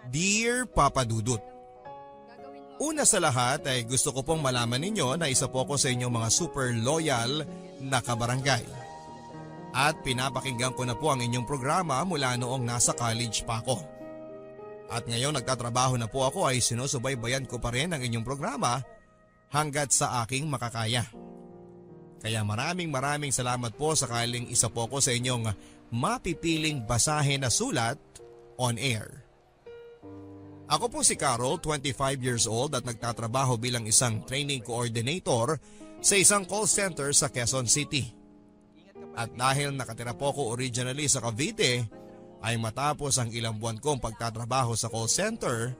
Dear Papa Dudut, una sa lahat ay gusto ko pong malaman ninyo na isa po ko sa inyong mga super loyal na kabarangay. At pinapakinggan ko na po ang inyong programa mula noong nasa college pa ako. At ngayon nagtatrabaho na po ako ay sinusubaybayan ko pa rin ang inyong programa hanggat sa aking makakaya. Kaya maraming salamat po sakaling isa po ko sa inyong mapipiling basahin na sulat on air. Ako po si Carol, 25 years old at nagtatrabaho bilang isang training coordinator sa isang call center sa Quezon City. At dahil nakatira po ako originally sa Cavite, ay matapos ang ilang buwan kong pagtatrabaho sa call center,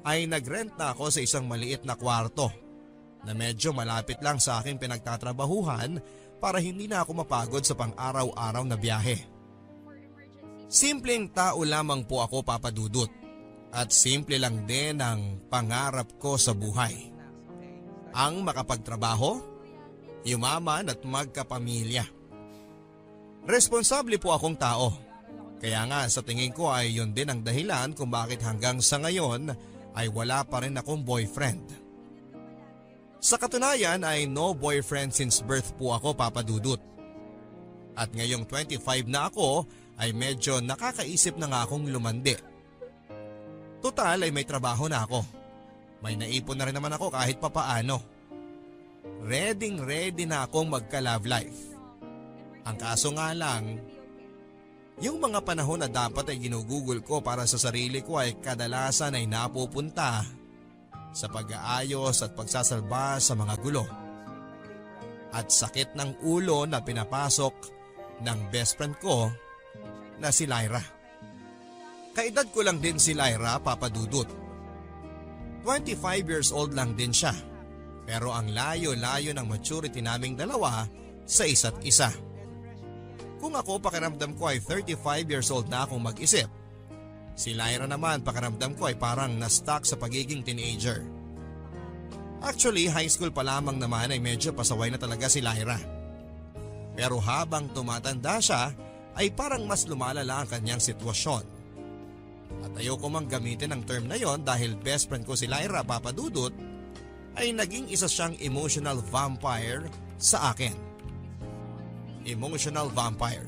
ay nagrent na ako sa isang maliit na kwarto na medyo malapit lang sa aking pinagtatrabahuhan para hindi na ako mapagod sa pang-araw-araw na biyahe. Simpleng tao lamang po ako, Papa Dudut. At simple lang din ang pangarap ko sa buhay. Ang makapagtrabaho, yumaman at magkapamilya. Responsable po akong tao. Kaya nga sa tingin ko ay yun din ang dahilan kung bakit hanggang sa ngayon ay wala pa rin akong boyfriend. Sa katunayan ay no boyfriend since birth po ako, Papa Dudut. At ngayong 25 na ako ay medyo nakakaisip na nga akong lumandi. Total ay may trabaho na ako. May naipon na rin naman ako kahit papaano. Ready na akong magka-love life. Ang kaso nga lang, yung mga panahon na dapat ay ginugugol ko para sa sarili ko ay kadalasan ay napupunta sa pag-aayos at pagsasalba sa mga gulo. At sakit ng ulo na pinapasok ng best friend ko na si Lyra. Kaedad ko lang din si Lyra, Papa Dudut. 25 years old lang din siya. Pero ang layo-layo ng maturity naming dalawa sa isa't isa. Kung ako pakiramdam ko ay 35 years old na akong mag-isip. Si Lyra naman pakiramdam ko ay parang na-stuck sa pagiging teenager. Actually, high school pa lamang naman ay medyo pasaway na talaga si Lyra. Pero habang tumatanda siya ay parang mas lumalala ang kanyang sitwasyon. At ayoko mang gamitin ang term na yon dahil best friend ko si Lyra, Papa Dudut, ay naging isa siyang emotional vampire sa akin. Emotional vampire.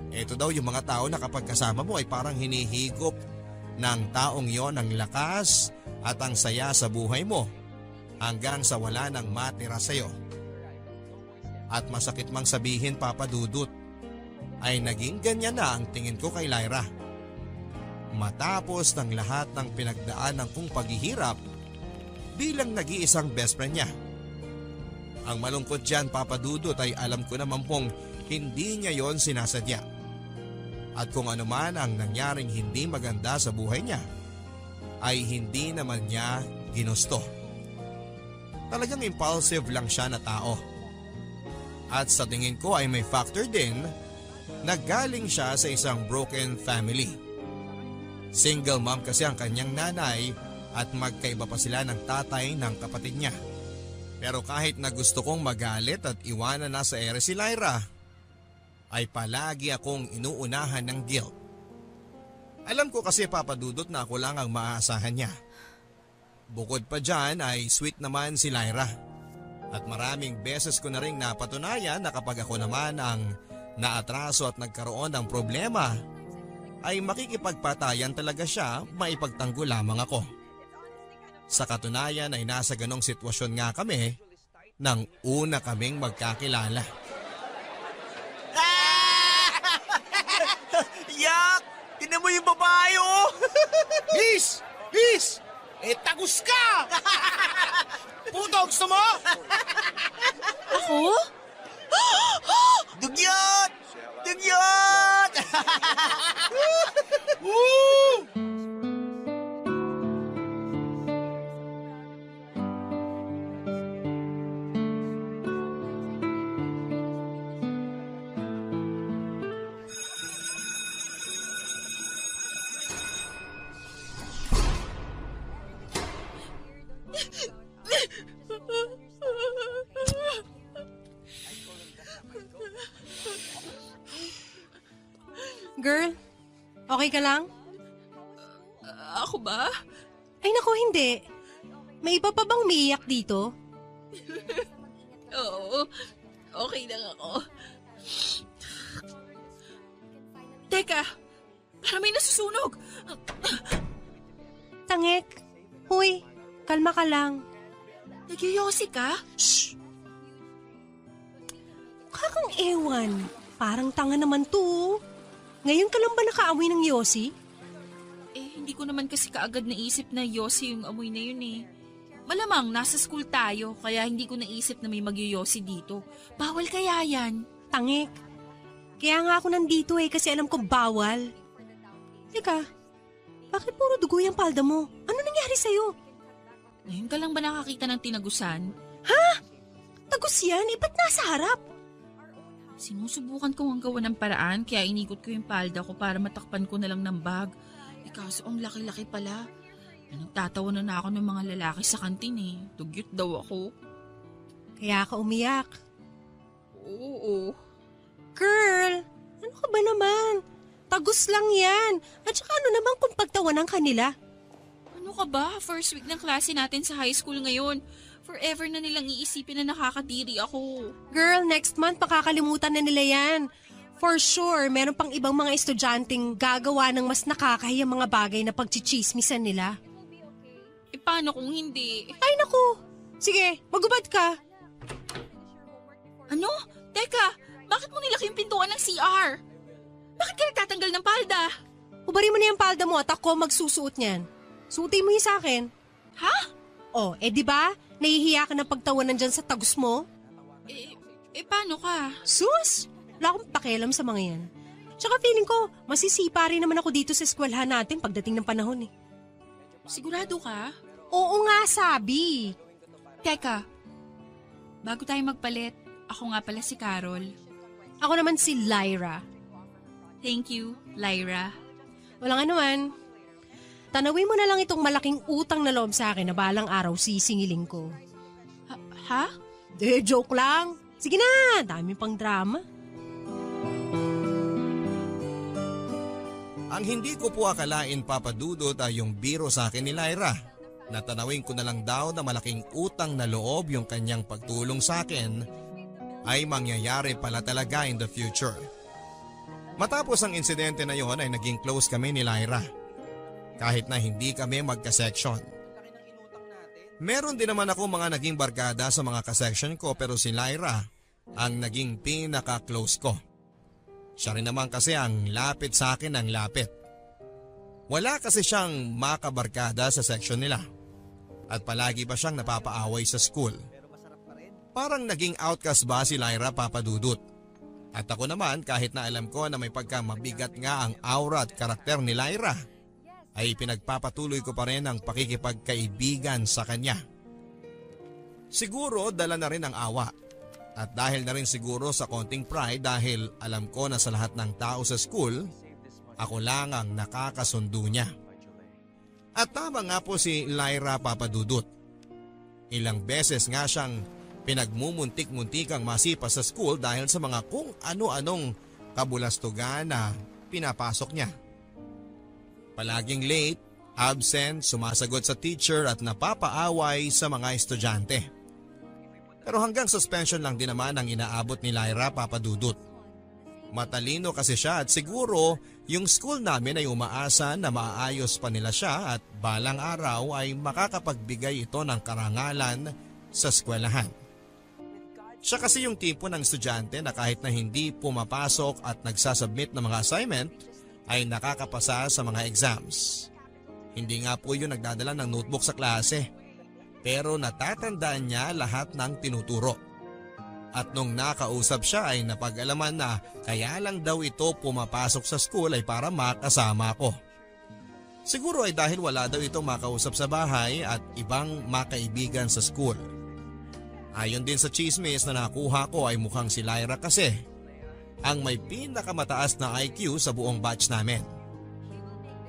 Ito daw yung mga tao na kapag kasama mo ay parang hinihigop ng taong yon ang lakas at ang saya sa buhay mo hanggang sa wala nang matira sa'yo. At masakit mang sabihin, Papa Dudut, ay naging ganyan na ang tingin ko kay Lyra. Matapos ng lahat ng pinagdaanan kong paghihirap bilang nag-iisang best friend niya. Ang malungkot dyan, Papa Dudut, ay alam ko naman pong hindi niya yon sinasadya. At kung ano man ang nangyaring hindi maganda sa buhay niya, ay hindi naman niya ginusto. Talagang impulsive lang siya na tao. At sa tingin ko ay may factor din na galing siya sa isang broken family. Single mom kasi ang kanyang nanay at magkaiba pa sila ng tatay ng kapatid niya. Pero kahit na gusto kong magalit at iwanan na sa ere si Lyra, ay palagi akong inuunahan ng guilt. Alam ko kasi, Papa Dudut, na ako lang ang maaasahan niya. Bukod pa dyan ay sweet naman si Lyra. At maraming beses ko na rin napatunayan na kapag ako naman ang naatraso at nagkaroon ng problema, ay makikipagpatayan talaga siya, maipagtanggol lamang ako. Sa katunayan ay nasa ganong sitwasyon nga kami nang una kaming magkakilala. Yak! Tinan mo yung babae, oh! Bis! Bis! Tagus ka! Puto, gusto mo? Ako? Dugyot! Dugyot! Woo! Girl, okay ka lang? Ako ba? Ay nako, hindi. May iba pa bang umiiyak dito? Oo. Okay lang ako. Teka, para may nasusunog. Tangek. Huy, kalma ka lang. Nagyoyosi ka? Shh! Kakang ewan. Parang tanga naman to. Ngayon ka lang ba nakaamoy ng yosi? Hindi ko naman kasi kaagad naisip na yosi yung amoy na yun eh. Malamang nasa school tayo kaya hindi ko naisip na may magyoyosi dito. Bawal kaya yan? Tangek. Kaya nga ako nandito kasi alam ko bawal. Teka, bakit puro dugo yung palda mo? Ano nangyari sa'yo? Ngayon ka lang ba nakakita ng tinagusan? Tagos yan, ba't nasa harap? Sinusubukan ko ang gawa ng paraan kaya inikot ko yung palda ko para matakpan ko na lang ng bag. Kaso ang laki-laki pala. Nagtatawa na ako ng mga lalaki sa kantin Dugyot daw ako. Kaya ka umiyak. Oo. Girl, ano ka ba naman? Tagos lang yan. At saka ano naman kung pagtawanan ka nila? Ano ka ba? First week ng klase natin sa high school ngayon. Forever na nilang iisipin na nakakadiri ako. Girl, next month pakakalimutan na nila yan. For sure, meron pang ibang mga estudyanteng gagawa ng mas nakakahiyang mga bagay na pagchichismisan nila. Paano kung hindi? Ay naku! Sige, magubad ka. Ano? Teka, bakit mo nilaki yung pintuan ng CR? Bakit ka nagtatanggal ng palda? Ubarin mo na yung palda mo at ako magsusuot niyan. Suotin mo yun sa akin. Ha? Oh, di ba? Nahihiya ka ng pagtawanan dyan sa tagos mo? Paano ka? Sus! Wala akong pakialam sa mga yan. Tsaka feeling ko, masisipa rin naman ako dito sa eskwelahan natin pagdating ng panahon Sigurado ka? Oo nga, sabi. Teka, bago tayo magpalit, ako nga pala si Carol. Ako naman si Lyra. Thank you, Lyra. Walang anuman. Tanawin mo na lang itong malaking utang na loob sa akin na balang araw sisingiling ko. Ha? Joke lang. Sige na, dami pang drama. Ang hindi ko po akalain papadudot ay yung biro sa akin ni Lyra. Natanawin ko na lang daw na malaking utang na loob yung kanyang pagtulong sa akin ay mangyayari pala talaga in the future. Matapos ang insidente na yon ay naging close kami ni Lyra. Kahit na hindi kami magka-section. Meron din naman ako mga naging barkada sa mga ka-section ko pero si Lyra ang naging pinaka-close ko. Siya rin naman kasi ang lapit sa akin ng lapit. Wala kasi siyang makabarkada sa section nila. At palagi pa siyang napapaaway sa school. Parang naging outcast ba si Lyra papadudot. At ako naman kahit na alam ko na may pagkamabigat nga ang aura at karakter ni Lyra, ay pinagpapatuloy ko pa rin ang pakikipagkaibigan sa kanya. Siguro dala na rin ang awa. At dahil na rin siguro sa konting pride dahil alam ko na sa lahat ng tao sa school, ako lang ang nakakasundo niya. At tama nga po si Lyra papadudot. Ilang beses nga siyang pinagmumuntik-muntikang masipa sa school dahil sa mga kung ano-anong kabulastugan na pinapasok niya. Palaging late, absent, sumasagot sa teacher at napapaaway sa mga estudyante. Pero hanggang suspension lang din naman ang inaabot ni Lyra papadudot. Matalino kasi siya at siguro yung school namin ay umaasa na maayos pa nila siya at balang araw ay makakapagbigay ito ng karangalan sa eskwelahan. Siya kasi yung tipo ng estudyante na kahit na hindi pumapasok at nagsasubmit ng mga assignment ay nakakapasa sa mga exams. Hindi nga po yun nagdadala ng notebook sa klase. Pero natatandaan niya lahat ng tinuturo. At nung nakausap siya ay napag-alaman na kaya lang daw ito pumapasok sa school ay para makasama ko. Siguro ay dahil wala daw itong makausap sa bahay at ibang makaibigan sa school. Ayon din sa chismis na nakuha ko ay mukhang si Lyra kasi ang may pinakamataas na IQ sa buong batch namin.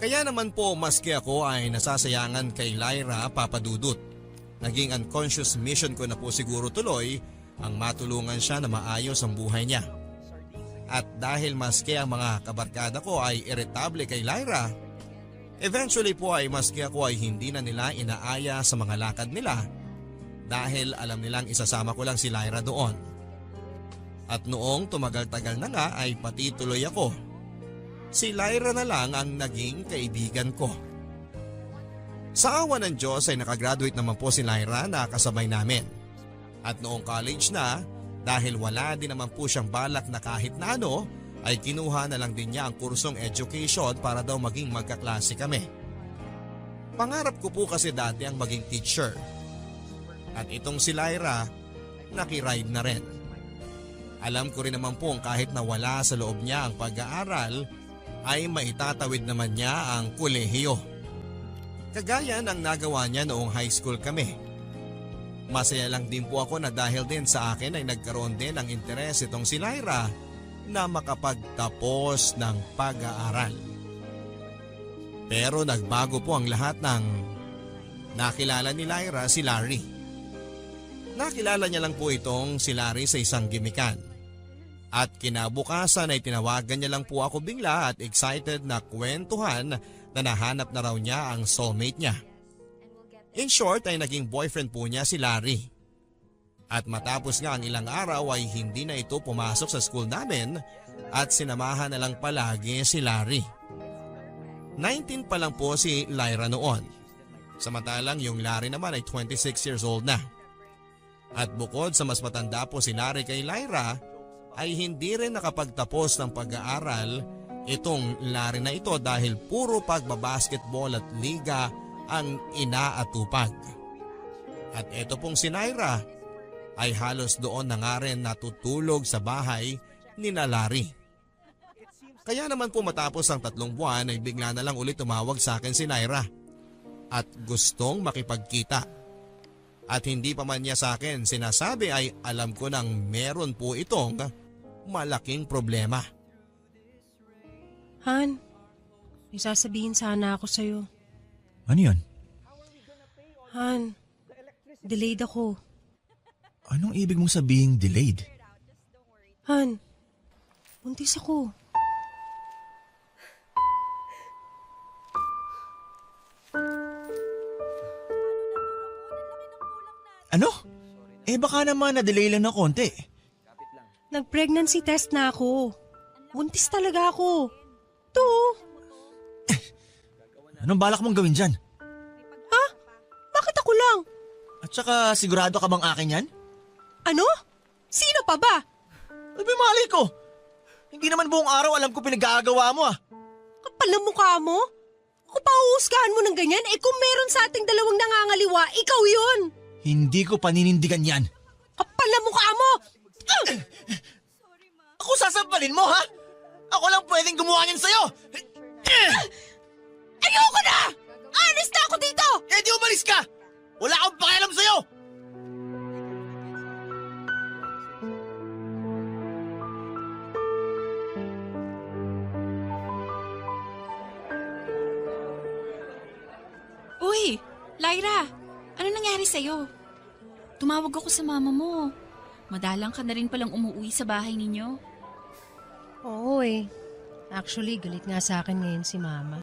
Kaya naman po maski ako ay nasasayangan kay Lyra papadudot. Naging unconscious mission ko na po siguro tuloy ang matulungan siya na maayos ang buhay niya. At dahil maski ang mga kabarkada ko ay irritable kay Lyra, Eventually po ay maski ako ay hindi na nila inaaya sa mga lakad nila dahil alam nilang isasama ko lang si Lyra doon. At noong tumagal-tagal na nga ay pati tuloy ako. Si Lyra na lang ang naging kaibigan ko. Sa awa ng Diyos ay nakagraduate naman po si Lyra na kasabay namin. At noong college na, dahil wala din naman po siyang balak na kahit na ano, ay kinuha na lang din niya ang kursong education para daw maging magkaklase kami. Pangarap ko po kasi dati ang maging teacher. At itong si Lyra, nakiride na rin. Alam ko rin naman po kahit na wala sa loob niya ang pag-aaral, ay maitatawid naman niya ang kolehiyo. Kagaya ng nagawa niya noong high school kami. Masaya lang din po ako na dahil din sa akin ay nagkaroon din ng interes itong si Lyra na makapagtapos ng pag-aaral. Pero nagbago po ang lahat ng nakilala ni Lyra si Larry. Nakilala niya lang po itong si Larry sa isang gimikan. At kinabukasan ay tinawagan niya lang po ako bigla at excited na kwentuhan na nahanap na raw niya ang soulmate niya. In short ay naging boyfriend po niya si Larry. At matapos nga ang ilang araw ay hindi na ito pumasok sa school namin at sinamahan na lang palagi si Larry. 19 pa lang po si Lyra noon. Samantalang yung Larry naman ay 26 years old na. At bukod sa mas matanda po si Larry kay Lyra, ay hindi rin nakapagtapos ng pag-aaral itong Larry na ito dahil puro pagbabasketball at liga ang inaatupag. At ito pong si Lyra ay halos doon na nga rin natutulog sa bahay ni Larry. Kaya naman po matapos ang 3 buwan ay bigla na lang ulit tumawag sa akin si Lyra at gustong makipagkita. At hindi pa man niya sa akin sinasabi ay alam ko nang meron po itong malaking problema. Han, may sasabihin sana ako sa'yo. Ano yun? Han, delayed ako. Anong ibig mong sabihing delayed? Han, buntis ako. Ano? Baka naman na-delay lang na konti. Nag-pregnancy test na ako. Buntis talaga ako. To. Anong balak mong gawin dyan? Ha? Bakit ako lang? At saka sigurado ka bang akin yan? Ano? Sino pa ba? Abi mali ko. Hindi naman buong araw alam ko pinag-aagawa mo ah. Kapal na mukha mo? Ako pa uusgahan mo ng ganyan? Kung meron sa ating dalawang nangangaliwa, ikaw yun. Hindi ko paninindigan yan. Kapal na mukha mo! Ako sasampalin mo ha? Ako lang pwedeng gumawa niyan sa'yo. Ayoko na! Honest na ako dito! Di umalis ka! Wala akong pakialam sa'yo! Uy, Lyra, ano nangyari sa'yo? Tumawag ako sa mama mo. Madalang ka na rin palang umuwi sa bahay ninyo. Oo Actually, galit nga sa akin ngayon si Mama.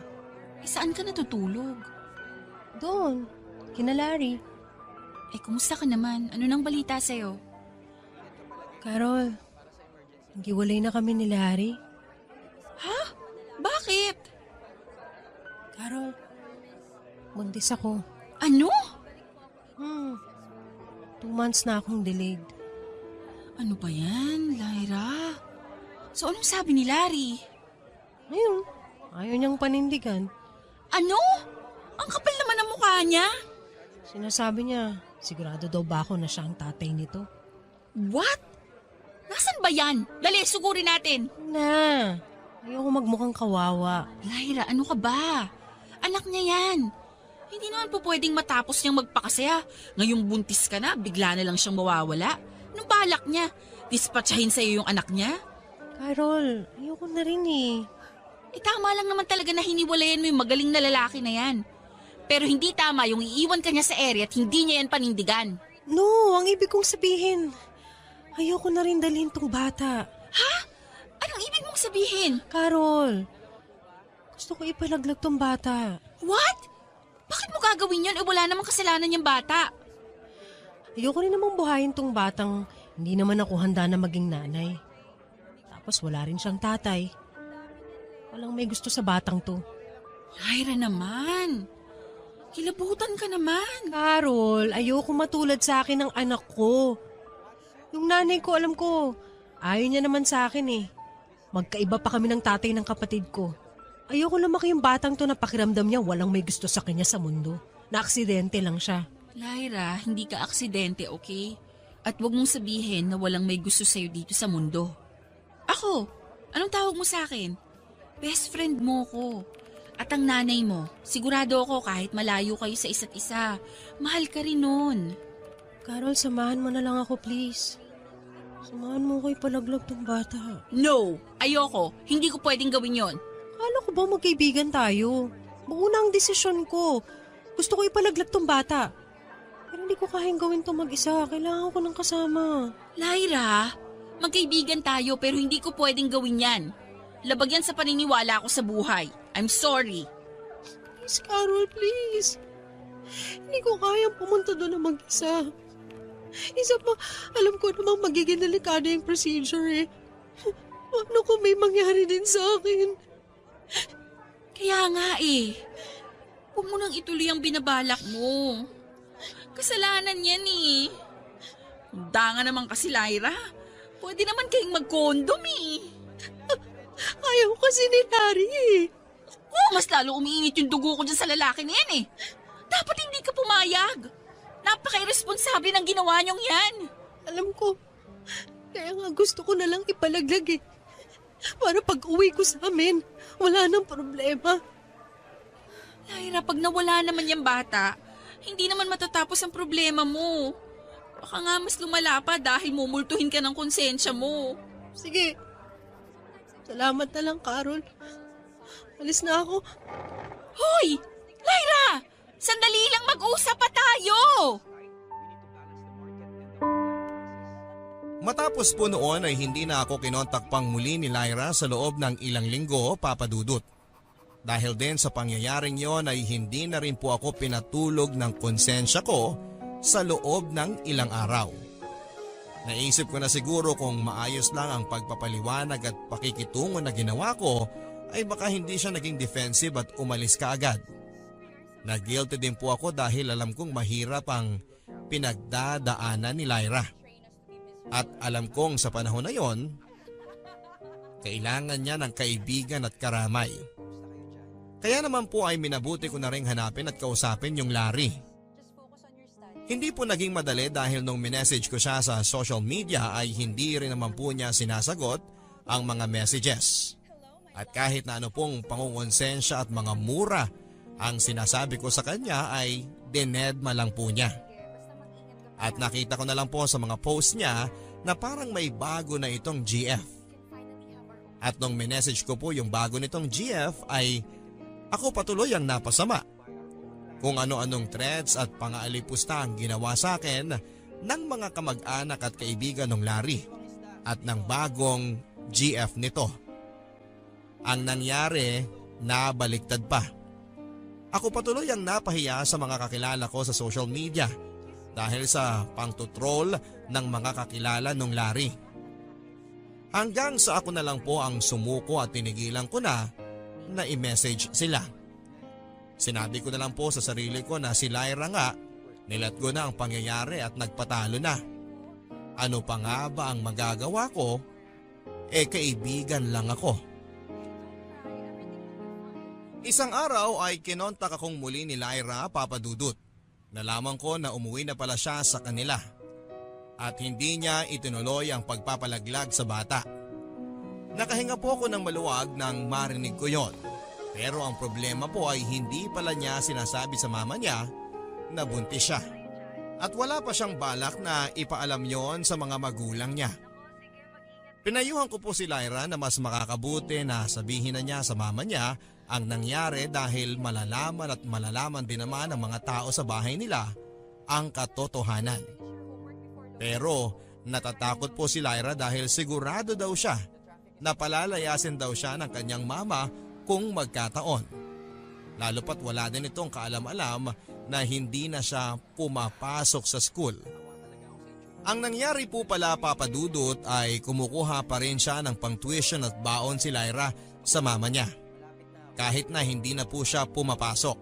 Saan ka natutulog? Doon, kina Larry. Kumusta ka naman? Ano nang balita sa'yo? Carol, naghiwalay na kami ni Larry. Ha? Bakit? Carol, buntis ako. Ano? 2 months na akong delayed. Ano ba yan, Lyra? So anong sabi ni Larry? Ayun, ayaw niyang panindigan. Ano? Ang kapal naman ang mukha niya. Sinasabi niya, sigurado daw ba ako na siya ang tatay nito? What? Nasaan ba yan? Dali, sugurin natin. Na, ayoko magmukhang kawawa. Lyra, ano ka ba? Anak niya yan. Hindi naman po pwedeng matapos niyang magpakasaya. Ngayong buntis ka na, bigla na lang siyang mawawala. Anong balak niya? Dispatchahin sa'yo yung anak niya? Carol, ayoko na rin Tama lang naman talaga na hiniwalayan mo yung magaling na lalaki na yan. Pero hindi tama yung iiwan ka niya sa area at hindi niya yan panindigan. No, ang ibig kong sabihin, ayoko na rin dalhin tong bata. Ha? Anong ibig mong sabihin? Carol, Gusto ko ipalaglag tong bata. What? Bakit mo gagawin yun? Wala namang kasalanan yung bata. Ayoko rin namang buhayin tong batang hindi naman ako handa na maging nanay. Tapos wala rin siyang tatay. Walang may gusto sa batang to. Lyra naman. Kilabutan ka naman. Carol, ayoko matulad sa akin ng anak ko. Yung nanay ko, alam ko, ayaw niya naman sa akin eh. Magkaiba pa kami ng tatay ng kapatid ko. Ayoko lumaki yung batang to na pakiramdam niya walang may gusto sa kanya sa mundo. Na-aksidente lang siya. Lyra, hindi ka aksidente, okay? At wag mong sabihin na walang may gusto sa'yo dito sa mundo. Ako, anong tawag mo sa akin? Best friend mo ko. At ang nanay mo, sigurado ako kahit malayo kayo sa isa't isa, mahal ka rin nun. Carol, samahan mo na lang ako please. Samahan mo ko ipalaglag tong bata. No, ayoko. Hindi ko pwedeng gawin yon. Kala ko ba magkaibigan tayo? Buo na ang desisyon ko. Gusto ko ipalaglag tong bata. Pero hindi ko kayang gawin to mag-isa. Kailangan ko ng kasama. Lyra, magkaibigan tayo pero hindi ko pwedeng gawin yan. Labag yan sa paniniwala ko sa buhay. I'm sorry. Please, Carol, please. Hindi ko kayang pumunta doon na mag-isa. Isa pa, alam ko namang magiging delikado yung procedure eh. Ano kung may mangyari din sa akin? Kaya nga eh. Huwag mo nang ituloy ang binabalak mo. Kasalanan yan eh. Handa nga naman kasi, Lyra. Pwede naman kayong mag-condom eh. Ayaw kasi ni Larry eh. Oh, mas lalo umiinit yung dugo ko dyan sa lalaki na yan eh. Dapat hindi ka pumayag. Napaka-irresponsable ng ginawa niyong yan. Alam ko. Kaya nga gusto ko na lang ipalaglag eh. Para pag uwi ko sa amin, wala nang problema. Lyra, pag nawala naman yung bata, hindi naman matatapos ang problema mo. Baka nga mas lumala pa dahil mumultuhin ka ng konsensya mo. Sige. Salamat na lang, Carol. Alis na ako. Hoy! Lyra! Sandali lang mag-usap pa tayo! Matapos po noon ay hindi na ako kinontak pang muli ni Lyra sa loob ng ilang linggo, Papa Dudut. Dahil din sa pangyayaring yon ay hindi na rin po ako pinatulog ng konsensya ko sa loob ng ilang araw. Naisip ko na siguro kung maayos lang ang pagpapaliwanag at pakikitungo na ginawa ko ay baka hindi siya naging defensive at umalis kaagad. Nag-guilty din po ako dahil alam kong mahirap ang pinagdadaanan ni Lyra. At alam kong sa panahon na yon, kailangan niya ng kaibigan at karamay. Kaya naman po ay minabuti ko na rin hanapin at kausapin yung Larry. Hindi po naging madali dahil nung minessage ko siya sa social media ay hindi rin naman po niya sinasagot ang mga messages. At kahit na ano pong pangungonsensya at mga mura ang sinasabi ko sa kanya ay dinedma lang po niya. At nakita ko na lang po sa mga post niya na parang may bago na itong GF. At nung minessage ko po yung bago nitong GF ay ako patuloy ang napasama. Kung ano-anong threats at pang-aalipusta ang ginawa sa akin ng mga kamag-anak at kaibigan ng Larry at ng bagong GF nito. Ang nangyari, nabaliktad pa. Ako patuloy ang napahiya sa mga kakilala ko sa social media dahil sa pangtutrol ng mga kakilala ng Larry. Hanggang sa ako na lang po ang sumuko at tinigilan ko na i-message sila. Sinabi ko na lang po sa sarili ko na si Lyra nga, nilatgo na ang pangyayari at nagpatalo na. Ano pa nga ba ang magagawa ko? Kaibigan lang ako. Isang araw ay kinontak akong muli ni Lyra, Papa Dudut. Nalaman ko na umuwi na pala siya sa kanila. At hindi niya itinuloy ang pagpapalaglag sa bata. Nakahinga po ako ng maluwag nang marinig ko yon. Pero ang problema po ay hindi pala niya sinasabi sa mama niya na buntis siya. At wala pa siyang balak na ipaalam yon sa mga magulang niya. Pinayuhan ko po si Lyra na mas makakabuti na sabihin na niya sa mama niya ang nangyari dahil malalaman din naman ng mga tao sa bahay nila ang katotohanan. Pero natatakot po si Lyra dahil sigurado daw siya na palalayasin daw siya ng kanyang mama kung magkataon. Lalo pat wala din itong kaalam-alam na hindi na siya pumapasok sa school. Ang nangyari po pala, Papa Dudut, ay kumukuha pa rin siya ng pang-tuition at baon si Lyra sa mama niya. Kahit na hindi na po siya pumapasok.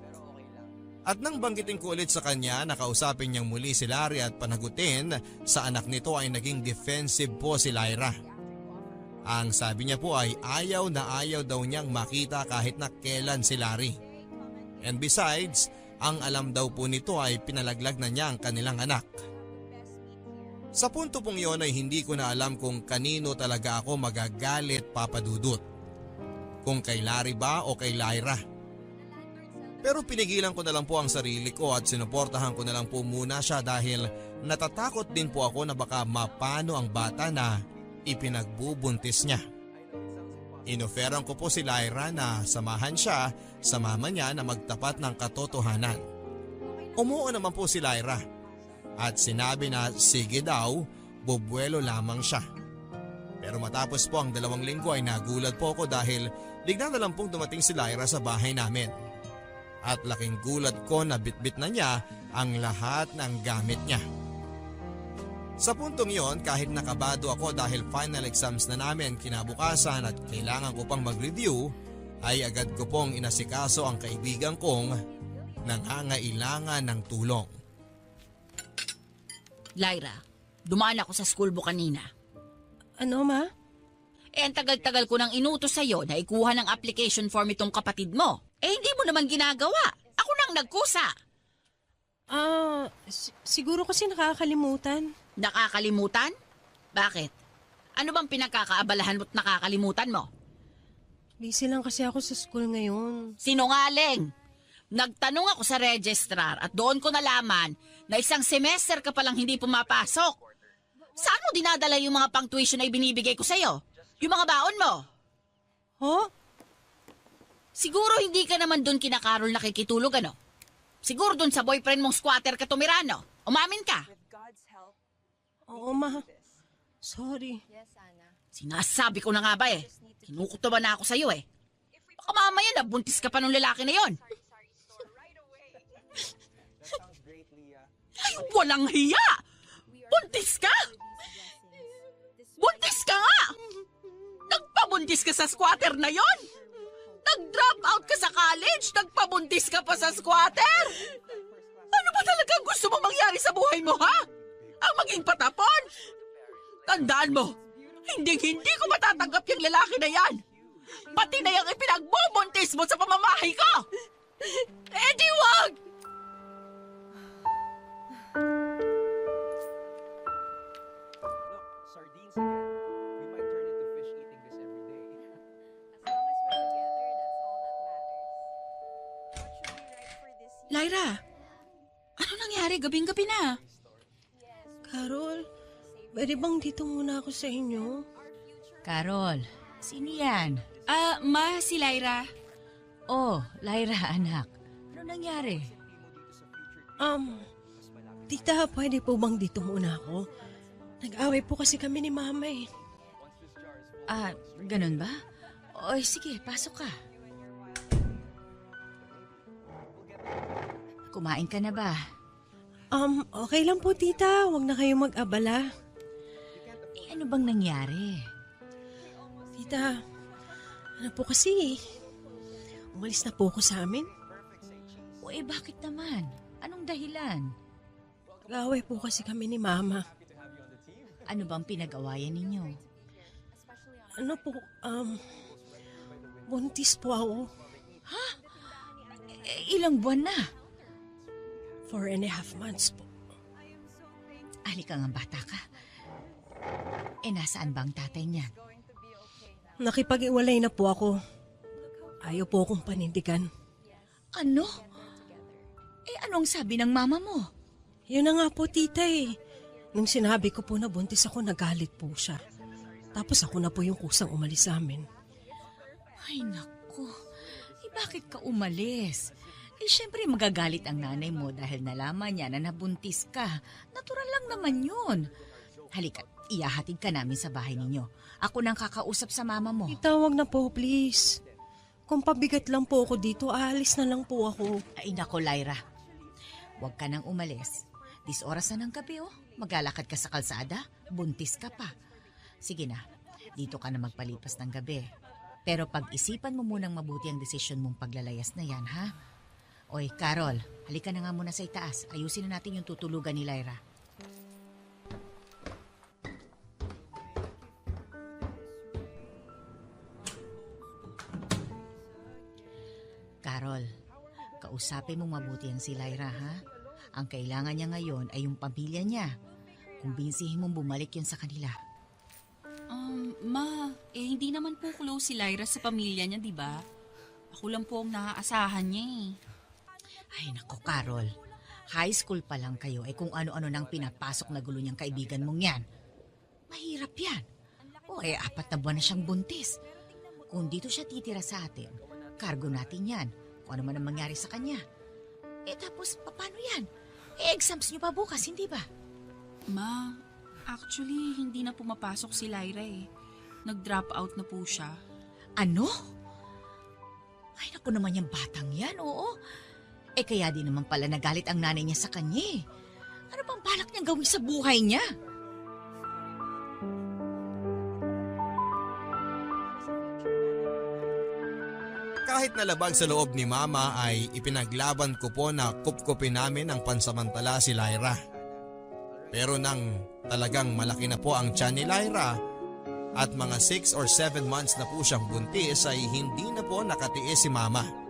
At nang banggitin ko ulit sa kanya, nakausapin niyang muli si Larry at panagutin sa anak nito ay naging defensive po si Lyra. Ang sabi niya po ay ayaw na ayaw daw niyang makita kahit na kailan si Larry. And besides, ang alam daw po nito ay pinalaglag na niya ang kanilang anak. Sa punto pong yon ay hindi ko na alam kung kanino talaga ako magagalit, Papa Dudut. Kung kay Larry ba o kay Lyra. Pero pinigilan ko na lang po ang sarili ko at sinuportahan ko na lang po muna siya dahil natatakot din po ako na baka mapano ang bata na ipinagbubuntis niya. Inoferan ko po si Lyra na samahan siya sa mama niya na magtapat ng katotohanan. Umuo naman po si Lyra at sinabi na sige daw, bubuelo lamang siya. Pero matapos po ang 2 linggo ay nagulat po ako dahil bigla na lang pong dumating si Lyra sa bahay namin. At laking gulat ko na bitbit na niya ang lahat ng gamit niya. Sa puntong yon, kahit nakabado ako dahil final exams na namin kinabukasan at kailangan ko pang mag-review, ay agad ko pong inasikaso ang kaibigan kong nangangailangan ng tulong. Lyra, dumaan ako sa school book kanina. Ano, ma? Ang tagal-tagal ko nang inutos sa'yo na ikuha ng application form itong kapatid mo. Hindi mo naman ginagawa. Ako nang nagkusa. Siguro kasi nakakalimutan. Nakakalimutan? Bakit? Ano bang pinagkakaabalahan mo't nakakalimutan mo? Busy lang kasi ako sa school ngayon. Sinungaling! Nagtanong ako sa registrar at doon ko nalaman na 1 semester ka palang hindi pumapasok. Saan mo dinadala yung mga pang-tuition na ibinibigay ko sa'yo? Yung mga baon mo? Ho? Siguro hindi ka naman doon kina Carol nakikitulog, ano? Siguro doon sa boyfriend mong squatter ka tumira, no? Umamin ka. Oo, ma. Sorry. Sinasabi ko na nga ba Kinukutuban na ako sa'yo Baka mamaya nabuntis ka pa nung lalaki na yon. Ay, walang hiya! Buntis ka? Buntis ka nga! Nagpabuntis ka sa squatter na yon? Nag-drop out ka sa college? Nagpabuntis ka pa sa squatter? Ano ba talagang gusto mo mangyari sa buhay mo, ha? Ang maging patapon? Tandaan mo, hindi ko matatanggap yung lalaki na yan. Pati na yung ipinagbubuntis mo sa pamamahay ko. Di wag! Sardines again. We might turn into fish eating this every day. As long as we're together, that's all that matters. What should we write for this year? Lyra, ano nangyari? Gabing-gabi na. Carol, pwede bang dito muna ako sa inyo? Carol, sino yan? Ma, si Lyra. Oh, Lyra, anak. Ano nangyari? Tita, pwede po bang dito muna ako? Nag-away po kasi kami ni Mama Ganun ba? Oy, sige, pasok ka. Kumain ka na ba? Okay lang po, Tita. Huwag na kayong mag-abala. Ano bang nangyari? Tita, ano po kasi umalis na po ako sa amin. Bakit naman? Anong dahilan? Nag-away po kasi kami ni Mama. Ano bang pinag-awayan ninyo? Ano po, buntis po ako. Ilang buwan na? 4.5 months po. Halika nga, bata ka. Nasaan ba ang tatay niyan? Nakipag-iwalay na po ako. Ayaw po akong panindigan. Ano? Anong sabi ng mama mo? Yun na nga po, Tita Nung sinabi ko po na buntis ako, nagalit po siya. Tapos ako na po yung kusang umalis sa amin. Ay, naku. Bakit ka umalis? Siyempre magagalit ang nanay mo dahil nalaman niya na nabuntis ka. Natural lang naman yun. Halika, iyahatid ka namin sa bahay ninyo. Ako nang kakausap sa mama mo. Tita, wag na po, please. Kung pabigat lang po ako dito, aalis na lang po ako. Ay nako, Lyra. Huwag ka nang umalis. Oras na ng gabi, oh. Maglalakad ka sa kalsada, buntis ka pa. Sige na, dito ka na magpalipas ng gabi. Pero pag-isipan mo munang mabuti ang desisyon mong paglalayas na yan, ha? Oy, Carol, halika na nga muna sa itaas. Ayusin na natin yung tutulugan ni Lyra. Carol, kausapin mong mabuti ang si Lyra, ha? Ang kailangan niya ngayon ay yung pamilya niya. Kumbinsihin mong bumalik yun sa kanila. Hindi naman po close si Lyra sa pamilya niya, di ba? Ako lang po ang naaasahan niya eh. Ay nako, Carol. High school pa lang kayo kung ano-ano nang pinapasok na gulo niyang kaibigan mong yan. Mahirap yan. O 4 na buwan na siyang buntis. Kung dito siya titira sa atin, cargo natin yan. Kung ano man ang mangyari sa kanya. Tapos, paano yan? Exams niyo pa bukas, hindi ba? Ma, actually, hindi na pumapasok si Lyra eh. Nag-drop out na po siya. Ano? Ay, naku naman yung batang yan, oo. Kaya din naman pala nagalit ang nanay niya sa kanya eh. Ano bang balak niyang gawin sa buhay niya? Kahit nalabag sa loob ni Mama ay ipinaglaban ko po na kupkupin namin ang pansamantala si Lyra. Pero nang talagang malaki na po ang tiyan ni Lyra at mga 6 or 7 months na po siyang buntis ay hindi na po nakatiis si Mama.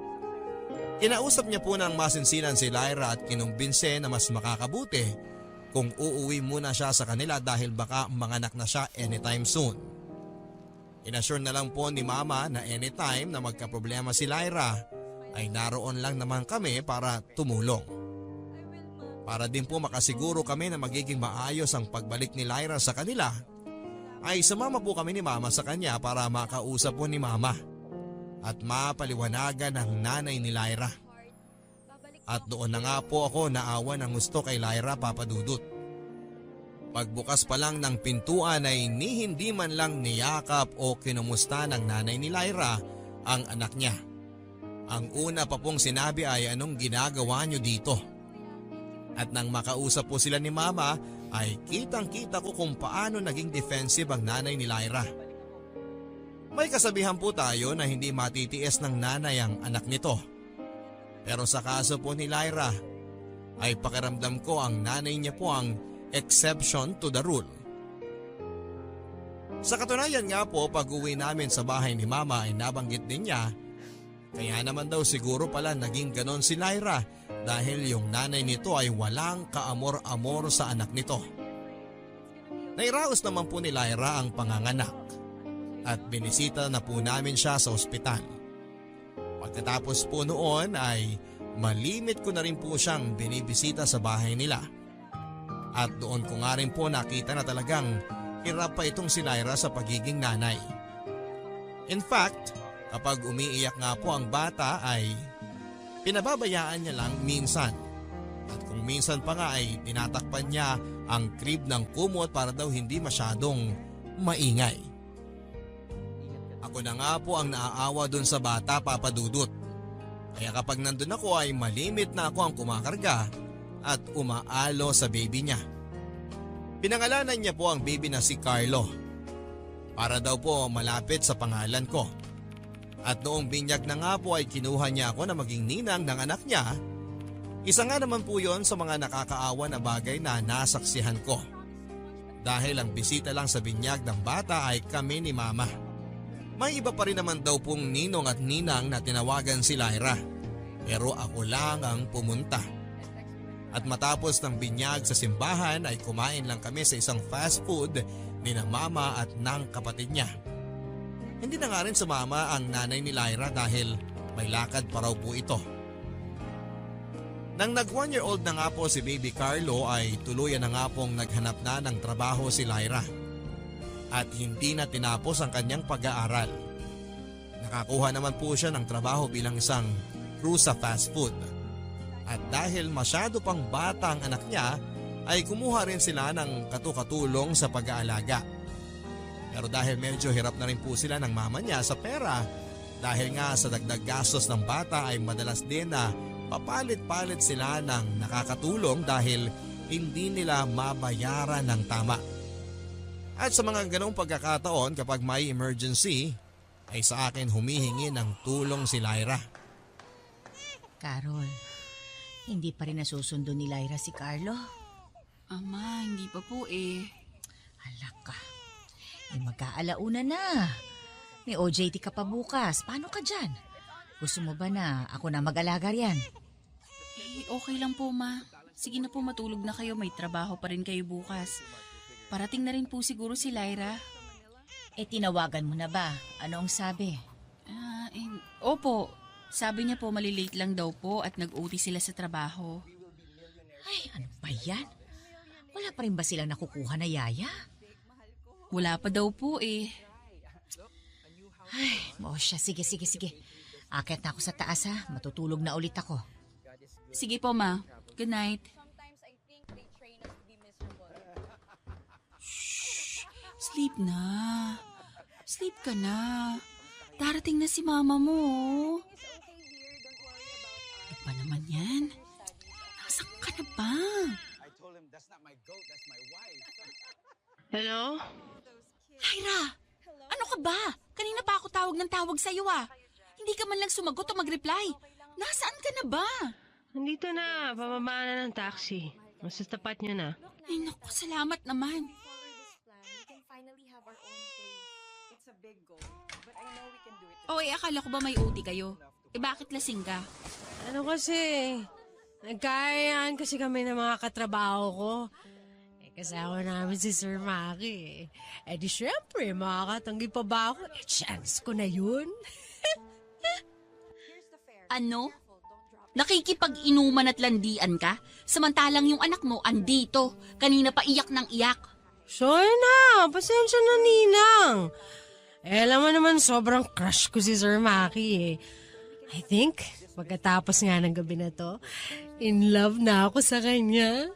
Kinausap niya po ng masinsinan si Lyra at kinumbinse na mas makakabuti kung uuwi muna siya sa kanila dahil baka manganak na siya anytime soon. Inassure na lang po ni Mama na anytime na magkaproblema si Lyra ay naroon lang naman kami para tumulong. Para din po makasiguro kami na magiging maayos ang pagbalik ni Lyra sa kanila, ay sumama po kami ni Mama sa kanya para makausap po ni Mama at mapaliwanagan ang nanay ni Lyra. At doon na nga po ako naawa ng gusto kay Lyra, Papa Dudut. Pagbukas pa lang ng pintuan ay hindi man lang niyakap o kinumusta ng nanay ni Lyra ang anak niya. Ang una pa pong sinabi ay anong ginagawa niyo dito? At nang makausap po sila ni Mama ay kitang-kita ko kung paano naging defensive ang nanay ni Lyra. May kasabihan po tayo na hindi matitiis ng nanay ang anak nito. Pero sa kaso po ni Lyra ay pakiramdam ko ang nanay niya po ang exception to the rule. Sa katunayan nga po, pag-uwi namin sa bahay ni Mama ay nabanggit din niya, kaya naman daw siguro pala naging ganon si Lyra dahil yung nanay nito ay walang kaamor-amor sa anak nito. Nairaos naman po ni Lyra ang panganganak at binisita na po namin siya sa ospital. Pagkatapos po noon ay malimit ko na rin po siyang binibisita sa bahay nila. At doon ko nga rin po nakita na talagang hirap pa itong si Lyra sa pagiging nanay. In fact, kapag umiiyak nga po ang bata ay pinababayaan niya lang minsan. At kung minsan pa nga ay tinatakpan niya ang crib ng kumot para daw hindi masyadong maingay. Ako na nga po ang naaawa dun sa bata, Papa Dudut. Kaya kapag nandun ako ay malimit na ako ang kumakarga at umaalo sa baby niya. Pinangalanan niya po ang baby na si Carlo para daw po malapit sa pangalan ko. At noong binyag na nga po ay kinuha niya ako na maging ninang ng anak niya. Isa nga naman po yon sa mga nakakaawa na bagay na nasaksihan ko. Dahil ang bisita lang sa binyag ng bata ay kami ni Mama. May iba pa rin naman daw pong ninong at ninang na tinawagan si Lyra. Pero ako lang ang pumunta. At matapos ng binyag sa simbahan ay kumain lang kami sa isang fast food ni na Mama at ng kapatid niya. Hindi na nga rin sumama ang nanay ni Lyra dahil may lakad pa raw po ito. Nang nag 1-year-old na nga po si baby Carlo ay tuluyan na nga pong naghanap na ng trabaho si Lyra. At hindi na tinapos ang kanyang pag-aaral. Nakakuha naman po siya ng trabaho bilang isang crew sa fast food. At dahil masyado pang bata ang anak niya, ay kumuha rin sila ng katukatulong sa pag-aalaga. Pero dahil medyo hirap na rin po sila ng mama niya sa pera, Dahil nga sa dagdag gastos ng bata ay madalas din na papalit-palit sila ng nakakatulong dahil hindi nila mabayaran ng tama. At sa mga ganong pagkakataon kapag may emergency ay sa akin humihingi ng tulong si Lyra. Carol, hindi pa rin nasusundo ni Lyra si Carlo? Ama, hindi pa po eh. Alak ka. Magkaalauna na. May OJT ka pa bukas. Paano ka dyan? Gusto mo ba na ako na mag-alaga riyan? Okay lang po, ma. Sige na po, matulog na kayo. May trabaho pa rin kayo bukas. Parating na rin po siguro si Lyra. Tinawagan mo na ba? Ano ang sabi? Opo. Sabi niya po malilate lang daw po at nag-OT sila sa trabaho. Ay, ano ba yan? Wala pa rin ba silang nakukuha na yaya? Wala pa daw po eh. Ay, siya. Sige. Akit na ako sa taas ha. Matutulog na ulit ako. Sige po, ma. Good night. Sometimes I think they train us to be miserable. Sleep na. Sleep ka na. Darating na si mama mo. It's okay here. Don't worry about us. Ano pa naman yan? Nasaan ka na ba? I told him that's not my goat, that's my wife. Hello? Lyra! Ano ka ba? Kanina pa ako tawag ng tawag sa'yo ah. Hindi ka man lang sumagot o mag-reply. Nasaan ka na ba? Nandito na, pababa na ng taxi. Mas tapat niya na. Ay naku, salamat naman. Follow this plan. We can finally have our own place. It's a big goal, but I know we can do it. Akala ko ba may OT kayo? Bakit lasing ka? Ano kasi, nagkayaan kasi kami ng mga katrabaho ko. Kasama namin si Sir Maki. Di syempre, makakatanggi pa ba ako? Chance ko na yun. Ano? Nakikipag-inuman at landian ka? Samantalang yung anak mo andito. Kanina pa iyak ng iyak. Sorry na, pasensya na ninang. Alam mo naman sobrang crush ko si Sir Maki eh. I think, pagkatapos nga ng gabi na to, in love na ako sa kanya.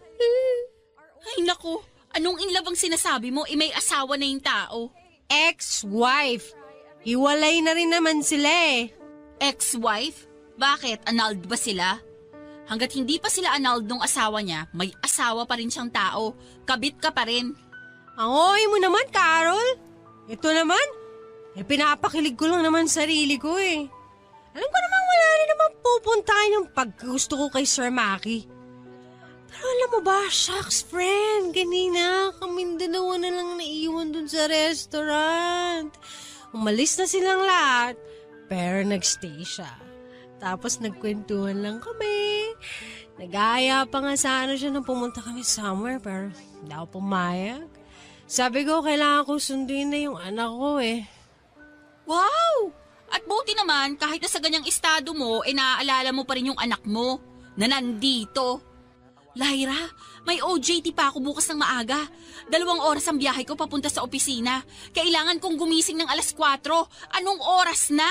Ay naku, anong in love ang sinasabi mo? May asawa na yung tao. Ex-wife. Hiwalay na rin naman sila eh. Ex-wife? Bakit? Annulled ba sila? Hanggat hindi pa sila annulled nung asawa niya, may asawa pa rin siyang tao. Kabit ka pa rin. Ang oy mo naman, Carol. Ito naman, pinapakilig ko lang naman sarili ko eh. Alam ko naman wala rin naman pupuntahan yung paggusto ko kay Sir Maki. Pero alam mo ba, shucks friend, kanina kaming dalawa na lang naiwan dun sa restaurant. Umalis na silang lahat, pero nagstay siya. Tapos nagkwentuhan lang kami. Nag-aaya pa nga sana siya nang pumunta kami somewhere, pero hindi ako pumayag. Sabi ko, kailangan ko sunduin na yung anak ko eh. Wow! At buti naman, kahit na sa ganyang estado mo, naaalala mo pa rin yung anak mo na nandito. Lyra, may OJT pa ako bukas ng maaga. 2 oras ang biyahe ko papunta sa opisina. Kailangan kong gumising ng 4:00. Anong oras na?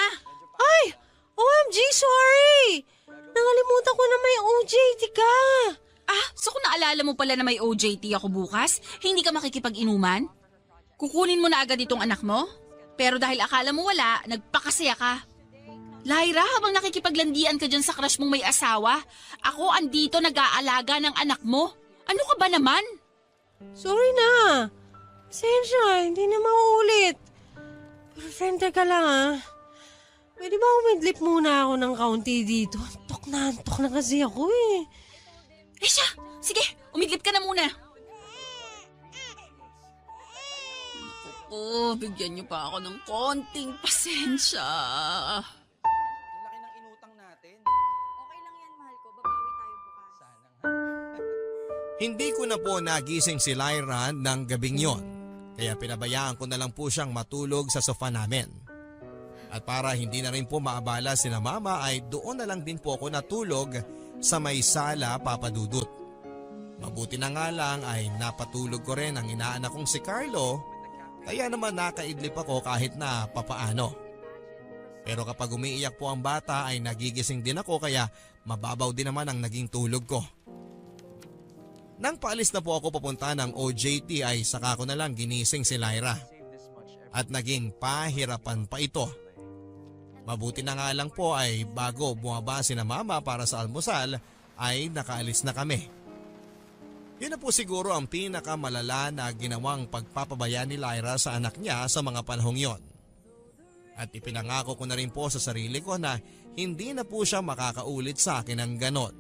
Ay! OMG, sorry! Nakalimutan ko na may OJT ka. So kung naalala mo pala na may OJT ako bukas, hindi ka makikipag-inuman? Kukunin mo na agad itong anak mo? Pero dahil akala mo wala, nagpakasaya ka. Lyra, habang nakikipaglandian ka dyan sa crush mong may asawa, ako andito nag-aalaga ng anak mo. Ano ka ba naman? Sorry na. Pasensya, hindi na mauulit. Pero friend, teka lang ah. Pwede ba umidlip muna ako ng kaunti dito? Antok na kasi ako eh. Siya, sige, umidlip ka na muna. Bigyan niyo pa ako ng konting pasensya. Ang laki ng inutang natin. Okay lang yan, mahal ko. Babawi tayo bukas. Sana nga. Hindi ko na po nagising si Lyra ng gabing yon. Kaya pinabayaan ko na lang po siyang matulog sa sofa namin. At para hindi na rin po maabala sina mama ay doon na lang din po ako natulog sa may sala papadudot. Mabuti na nga lang ay napatulog ko rin ang inaanak kong si Carlo, kaya naman nakaidlip ako kahit na papaano. Pero kapag umiiyak po ang bata ay nagigising din ako kaya mababaw din naman ang naging tulog ko. Nang paalis na po ako papunta ng OJT ay saka ko na lang ginising si Lyra. At naging pahirapan pa ito. Mabuti na nga lang po ay bago bumaba si na mama para sa almusal ay nakaalis na kami. Yun na po siguro ang pinakamalala na ginawang pagpapabaya ni Lyra sa anak niya sa mga panahong yon. At ipinangako ko na rin po sa sarili ko na hindi na po siya makakaulit sa akin ng ganon.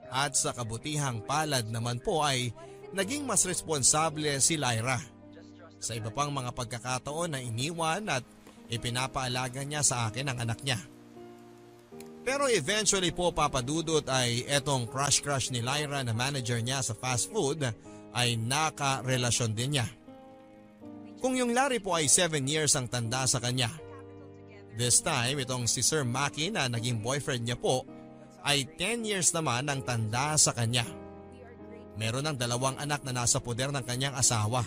At sa kabutihang palad naman po ay naging mas responsable si Lyra. Sa iba pang mga pagkakataon na iniwan at ipinapaalaga niya sa akin ang anak niya. Pero eventually po papadudot ay etong crush ni Lyra na manager niya sa fast food ay nakarelasyon din niya. Kung yung Larry po ay 7 years ang tanda sa kanya. This time itong si Sir Maki na naging boyfriend niya po ay 10 years naman ang tanda sa kanya. Meron ng 2 anak na nasa poder ng kanyang asawa.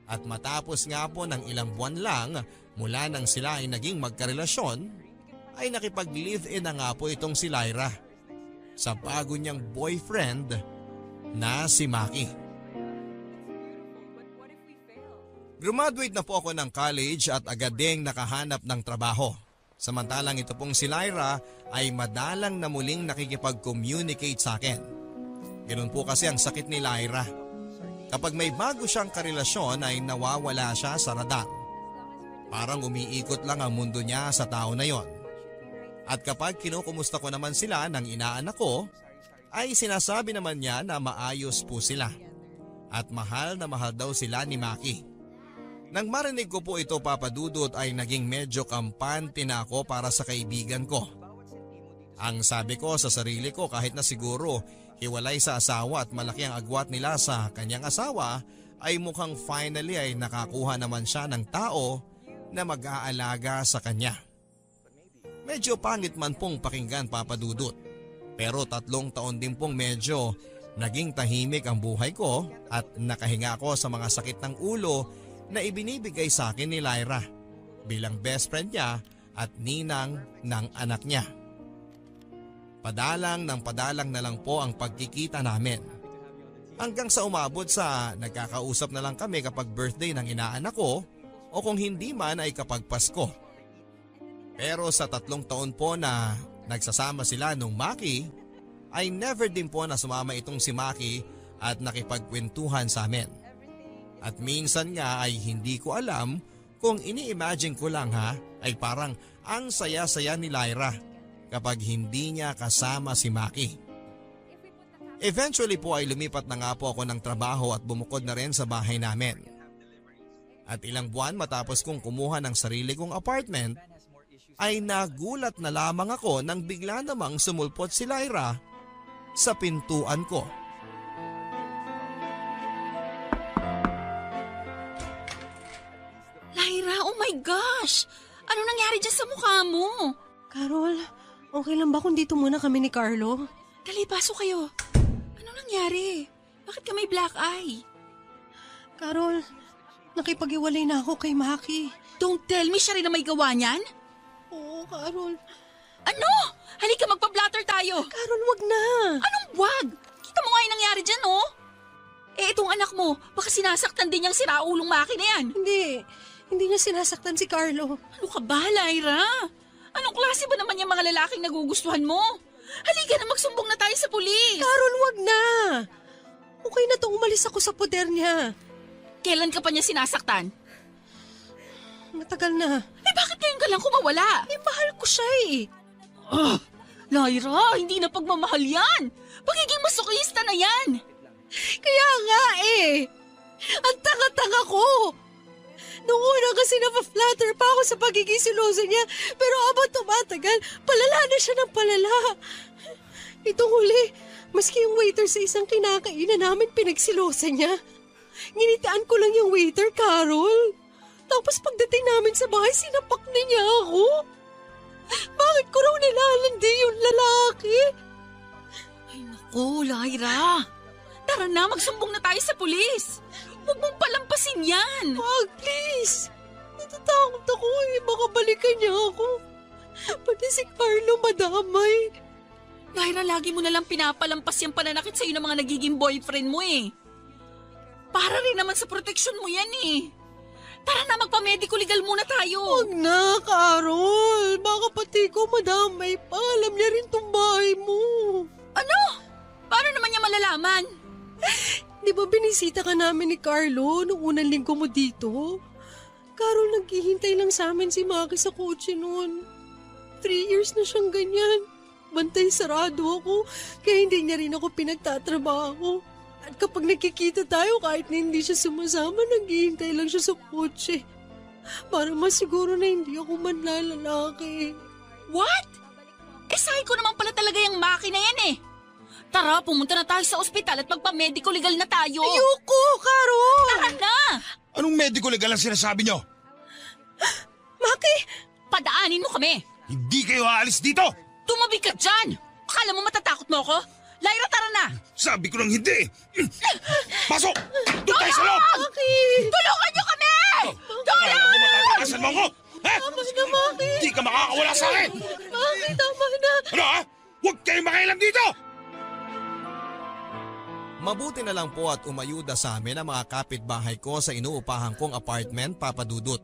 At matapos nga po ng ilang buwan lang mula nang sila ay naging magkarelasyon, ay nakipag-live-in na nga po itong si Lyra sa bago niyang boyfriend na si Maki. Graduate na po ako ng college at agad ding nakahanap ng trabaho. Samantalang ito pong si Lyra ay madalang na muling nakikipag-communicate sa akin. Ganun po kasi ang sakit ni Lyra. Kapag may bago siyang karelasyon ay nawawala siya sa radar. Parang umiikot lang ang mundo niya sa tao na yon. At kapag kinukumusta ko naman sila ng inaanak ko, ay sinasabi naman niya na maayos po sila. At mahal na mahal daw sila ni Maki. Nang marinig ko po ito papadudot ay naging medyo kampante na ako para sa kaibigan ko. Ang sabi ko sa sarili ko kahit na siguro hiwalay sa asawa at malaki ang agwat nila sa kanyang asawa ay mukhang finally ay nakakuha naman siya ng tao na mag-aalaga sa kanya. Medyo pangit man pong pakinggan papadudot. Pero 3 taon din pong medyo naging tahimik ang buhay ko at nakahinga ako sa mga sakit ng ulo na ibinibigay sa akin ni Lyra bilang best friend niya at ninang ng anak niya. Padalang na lang po ang pagkikita namin. Hanggang sa umabot sa nagkakausap na lang kami kapag birthday ng inaanak ko o kung hindi man ay kapag Pasko. Pero sa 3 taon po na nagsasama sila nung Maki ay never din po na sumama itong si Maki at nakipagkwentuhan sa amin. At minsan nga ay hindi ko alam kung ini-imagine ko lang ay parang ang saya-saya ni Lyra kapag hindi niya kasama si Maki. Eventually po ay lumipat na nga po ako ng trabaho at bumukod na rin sa bahay namin. At ilang buwan matapos kong kumuha ng sarili kong apartment, ay nagulat na lamang ako nang bigla namang sumulpot si Lyra sa pintuan ko. Lyra, oh my gosh! Ano nangyari dyan sa mukha mo? Carol, okay lang ba kung dito muna kami ni Carlo? Dali, pasok kayo. Ano nangyari? Bakit ka may black eye? Carol, nakipag-iwalay na ako kay Maki. Don't tell me siya rin na may gawa niyan? Oo, Carol. Ano? Halika, magpa-blatter tayo. Carol, wag na. Anong wag? Kita mo nga yung nangyari dyan, oh. Eh, itong anak mo, baka sinasaktan din niyang siraulong Maki na yan. Hindi niya sinasaktan si Carlo. Ano ka ba, Lyra? Anong klase ba naman yung mga lalaking nagugustuhan mo? Halika na, magsumbong na tayo sa pulis. Carol, wag na. Okay na to, umalis ako sa poder niya. Kailan ka pa niya sinasaktan? Matagal na. Eh, bakit ngayon ka lang kumawala? Eh, mahal ko siya eh. Lyra, hindi na pagmamahal yan. Pagiging masokista na yan. Kaya nga eh. Ang tanga-tanga ko. Noong una kasi na-flatter pa ako sa pagiging siloso niya, pero abang tumatagal, palala na siya ng palala. Itong huli, maski yung waiter sa isang kinakainan namin pinagsilosa niya. Nginitaan ko lang yung waiter, Carol. Tapos pagdating namin sa bahay, sinapak na niya ako. Bakit ko raw nilalandi yung lalaki? Ay naku, Lyra. Tara na, magsumbong na tayo sa pulis. Huwag mong palampasin yan. Wag, please. Natatakot ako eh. Baka balikan niya ako. Pati si Carlo madamay. Lyra, lagi mo nalang pinapalampas yung pananakit sa'yo ng mga nagiging boyfriend mo eh. Para rin naman sa proteksyon mo yan eh. Tara na, magpa-medical legal muna tayo. Huwag na, Carol. Baka pati ko madamay pa. Alam niya rin tong bahay mo. Ano? Paano naman niya malalaman? Di ba binisita ka namin ni Carlo nung unang linggo mo dito? Carol, naghihintay lang sa amin si Maki sa kotse noon. 3 years na siyang ganyan. Bantay sarado ako, kaya hindi niya rin ako pinagtatrabaho. At kapag nakikita tayo, kahit na hindi siya sumasama, naghihintay lang siya sa kotse. Para masiguro na hindi ako manlalalaki. What? Sabi ko naman pala talaga yung Maki na yan eh. Tara, pumunta na tayo sa ospital at magpa-medical legal na tayo. Ayoko, Carol! Tara na! Anong medical legal ang sinasabi nyo? Maki! Padaanin mo kami. Hindi kayo aalis dito! Tumabi ka dyan! Akala mo matatakot mo ako? Lyra, tara na! Sabi ko lang hindi! Pasok! Doon tayo sa loob! Maki! Tulungan niyo kami! Kaya mo matatakasan mo ako? Ha? Tama na, Maki! Hindi ka makakawala sa akin! Maki, tama na! Ano ha? Huwag kayong makailam dito! Mabuti na lang po at umayuda sa amin ang mga kapitbahay ko sa inuupahan kong apartment, Papa Dudut.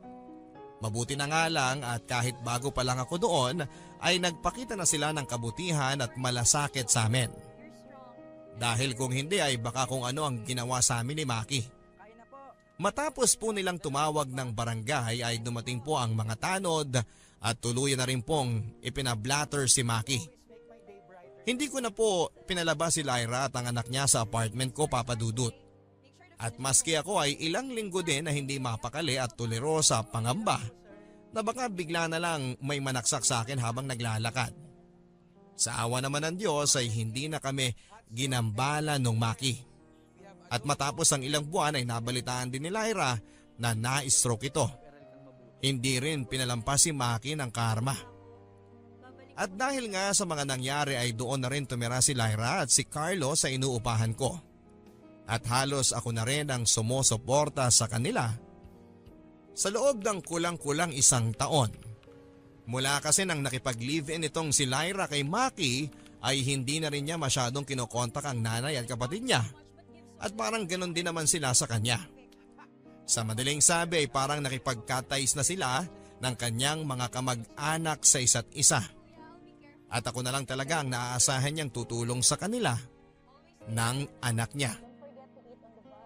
Mabuti na nga lang at kahit bago pa lang ako doon ay nagpakita na sila ng kabutihan at malasakit sa amin. Dahil kung hindi ay baka kung ano ang ginawa sa amin ni Maki. Matapos po nilang tumawag ng barangay ay dumating po ang mga tanod at tuluyan na rin pong ipinablatter si Maki. Hindi ko na po pinalabas si Lyra at ang anak niya sa apartment ko, Papa Dudut. At maski ako ay ilang linggo din na hindi mapakali at tuliro sa pangamba na baka bigla na lang may manaksak sa akin habang naglalakad. Sa awa naman ng Diyos ay hindi na kami ginambala nung Maki. At matapos ang ilang buwan ay nabalitaan din ni Lyra na na-stroke ito. Hindi rin pinalampas si Maki ng karma. At dahil nga sa mga nangyari ay doon na rin tumira si Lyra at si Carlo sa inuupahan ko. At halos ako na rin ang sumusuporta sa kanila sa loob ng kulang-kulang 1 taon. Mula kasi nang nakipag-live-in itong si Lyra kay Maki ay hindi na rin niya masyadong kinokontak ang nanay at kapatid niya. At parang ganon din naman sila sa kanya. Sa madaling sabi ay parang nakipagkatays na sila ng kanyang mga kamag-anak sa isa't isa. At ako na lang talaga ang naaasahan niyang tutulong sa kanila ng anak niya.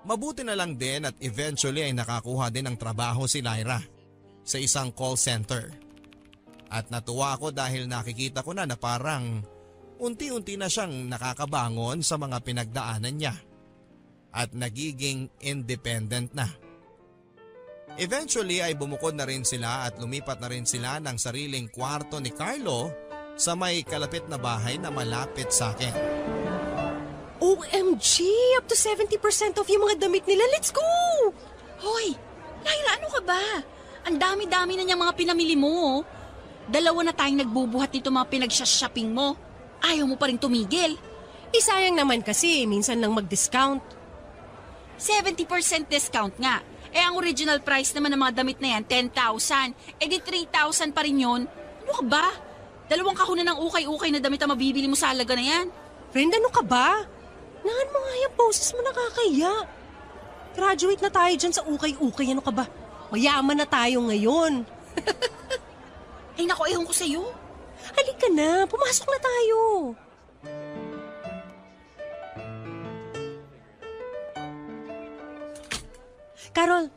Mabuti na lang din at eventually ay nakakuha din ng trabaho si Lyra sa isang call center. At natuwa ako dahil nakikita ko na parang unti-unti na siyang nakakabangon sa mga pinagdaanan niya at nagiging independent na. Eventually ay bumukod na rin sila at lumipat na rin sila ng sariling kwarto ni Carlo sa may kalapit na bahay na malapit sa akin. OMG! Up to 70% off yung mga damit nila. Let's go! Hoy, Lyra, ano ka ba? Ang dami-dami na niyang mga pinamili mo. 2 na tayong nagbubuhat dito mga pinag-shopping mo. Ayaw mo pa rin tumigil. Isayang naman kasi, minsan lang mag-discount. 70% discount nga. Ang original price naman ng mga damit na yan, 10,000. Di 3,000 pa rin yun. Ano ka ba? 2 kahon na ng ukay-ukay na damit ang mabibili mo sa halaga na yan. Friend, ano ka ba? Nahan mo nga yung poses mo, nakakaya. Graduate na tayo dyan sa ukay-ukay, ano ka ba? Mayaman na tayo ngayon. Ay naku, ehon ko sa'yo. Halika na, pumasok na tayo. Carol,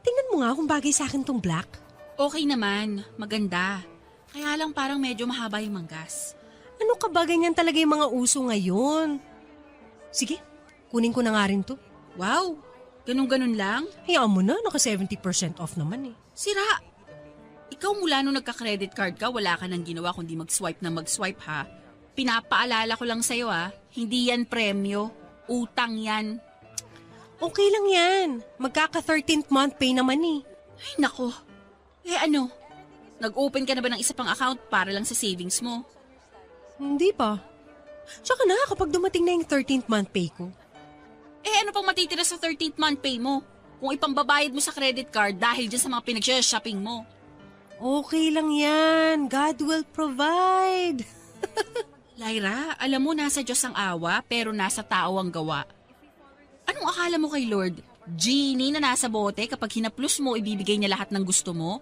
tingnan mo nga kung bagay sa akin tong black. Okay naman, maganda. Kaya lang parang medyo mahaba yung manggas. Ano ka ba, ganyan talaga yung mga uso ngayon? Sige, kunin ko na nga rin to. Wow, ganun-ganun lang? Hayaan mo na, naka 70% off naman eh. Sira, ikaw mula nung nagka-credit card ka, wala ka nang ginawa kundi mag-swipe na mag-swipe ha. Pinapaalala ko lang sa'yo ha, hindi yan premyo, utang yan. Okay lang yan, magkaka 13th month pay naman eh. Ay nako, ano, nag-open ka na ba ng isa pang account para lang sa savings mo? Hindi pa. Tsaka na, kapag dumating na yung 13th month pay ko. Ano pang matitira sa 13th month pay mo? Kung ipambabayad mo sa credit card dahil dyan sa mga pinag-shopping mo. Okay lang yan. God will provide. Lyra, alam mo nasa Diyos ang awa pero nasa tao ang gawa. Anong akala mo kay Lord? Genie na nasa bote kapag hinaplos mo, ibibigay niya lahat ng gusto mo?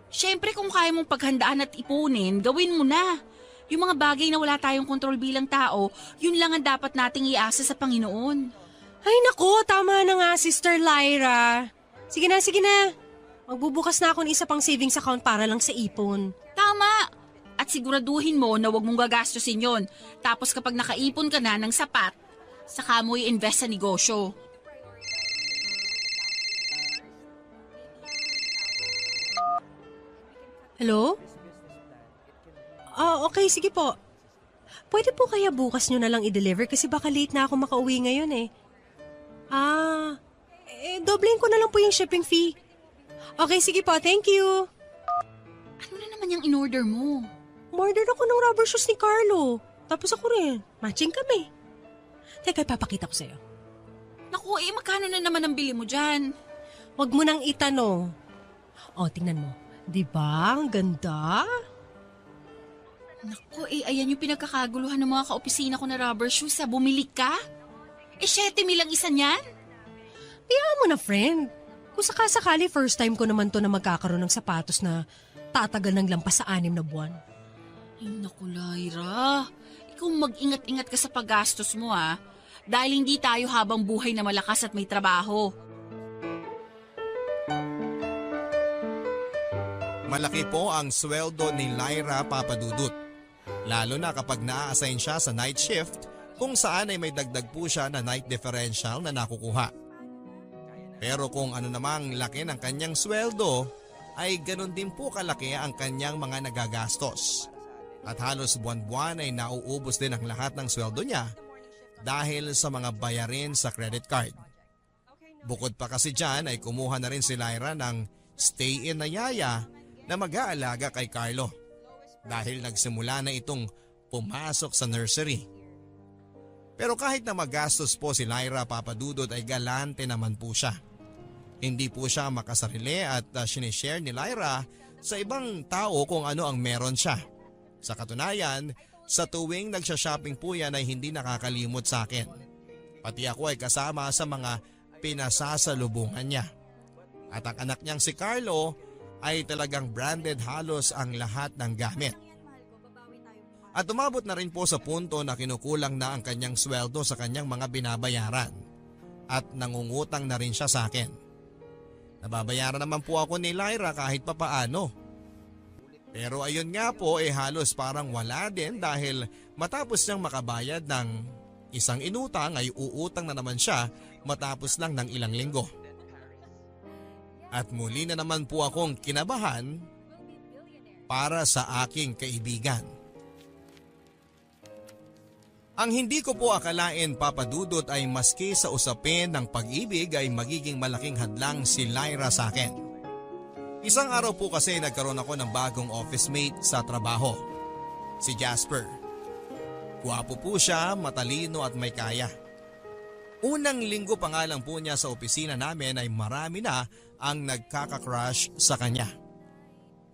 Siyempre kung kaya mong paghandaan at ipunin, gawin mo na. Yung mga bagay na wala tayong kontrol bilang tao, yun lang ang dapat nating iasa sa Panginoon. Ay nako, tama na nga Sister Lyra. Sige na. Magbubukas na ako ng isa pang savings account para lang sa ipon. Tama! At siguraduhin mo na huwag mong gagastusin yon. Tapos kapag nakaipon ka na ng sapat, saka mo i-invest sa negosyo. Hello? Okay, sige po. Pwede po kaya bukas nyo na lang i-deliver kasi baka late na ako makauwi ngayon eh. Doblein ko na lang po yung shipping fee. Okay, sige po. Thank you. Ano na naman yung in-order mo? Order ako ng rubber shoes ni Carlo. Tapos ako rin. Matching kami. Teka, ipapakita ko sa'yo. Naku, magkano na naman ang bili mo dyan? Huwag mo nang itanong. Tingnan mo. Diba? Ang ganda. Naku, ayan yung pinagkakaguluhan ng mga kaopisina ko na rubber shoes. Bumili ka? 7,000 ang isa niyan? Hayaan mo na, friend. Kung sakasakali, first time ko naman to na magkakaroon ng sapatos na tatagal ng lampas sa 6 na buwan. Ay, naku, Lyra. Ikaw mag-ingat-ingat ka sa paggastos mo, ha? Dahil hindi tayo habang buhay na malakas at may trabaho. Malaki po ang sweldo ni Lyra Papadudut. Lalo na kapag naa-assign siya sa night shift kung saan ay may dagdag po siya na night differential na nakukuha. Pero kung ano namang laki ng kanyang sweldo, ay ganun din po kalaki ang kanyang mga nagagastos. At halos buwan-buwan ay nauubos din ang lahat ng sweldo niya dahil sa mga bayarin sa credit card. Bukod pa kasi dyan ay kumuha na rin si Lyra ng stay-in na yaya na mag-aalaga kay Carlo dahil nagsimula na itong pumasok sa nursery. Pero kahit na magastos po si Lyra Papadudut ay galante naman po siya. Hindi po siya makasarili at sinishare ni Lyra sa ibang tao kung ano ang meron siya. Sa katunayan, sa tuwing nagsha-shopping po yan ay hindi nakakalimot sa akin. Pati ako ay kasama sa mga pinasasalubungan niya. At ang anak niyang si Carlo ay talagang branded halos ang lahat ng gamit. At umabot na rin po sa punto na kinukulang na ang kanyang sweldo sa kanyang mga binabayaran. At nangungutang na rin siya sa akin. Nababayaran naman po ako ni Lyra kahit papaano. Pero ayun nga po halos parang wala din dahil matapos niyang makabayad ng isang inutang ay uutang na naman siya matapos lang ng ilang linggo. At muli na naman po akong kinabahan para sa aking kaibigan. Ang hindi ko po akalain Papadudut ay maski sa usapin ng pag-ibig ay magiging malaking hadlang si Lyra sa akin. Isang araw po kasi nagkaroon ako ng bagong office mate sa trabaho, si Jasper. Guwapo po siya, matalino at may kaya. Unang linggo pa nga lang po niya sa opisina namin ay marami na ang nagkaka-crush sa kanya.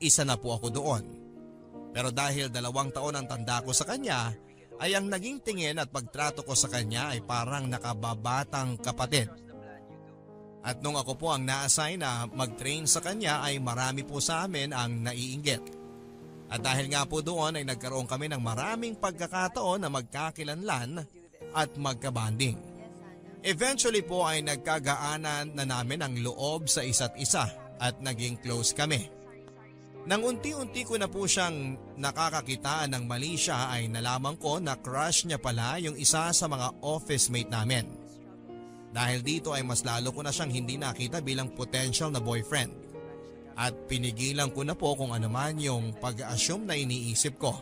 Isa na po ako doon. Pero dahil 2 taon ang tanda ko sa kanya, ay ang naging tingin at pagtrato ko sa kanya ay parang nakababatang kapatid. At nung ako po ang na-assign na mag-train sa kanya ay marami po sa amin ang naiinggit. At dahil nga po doon ay nagkaroon kami ng maraming pagkakataon na magkakilanlan at magkabanding. Eventually po ay nagkagaanan na namin ang loob sa isa't isa at naging close kami. Nang unti-unti ko na po siyang nakakakitaan ng mali siya ay nalaman ko na crush niya pala yung isa sa mga office mate namin. Dahil dito ay mas lalo ko na siyang hindi nakita bilang potential na boyfriend. At pinigilan ko na po kung ano man yung pag-assume na iniisip ko.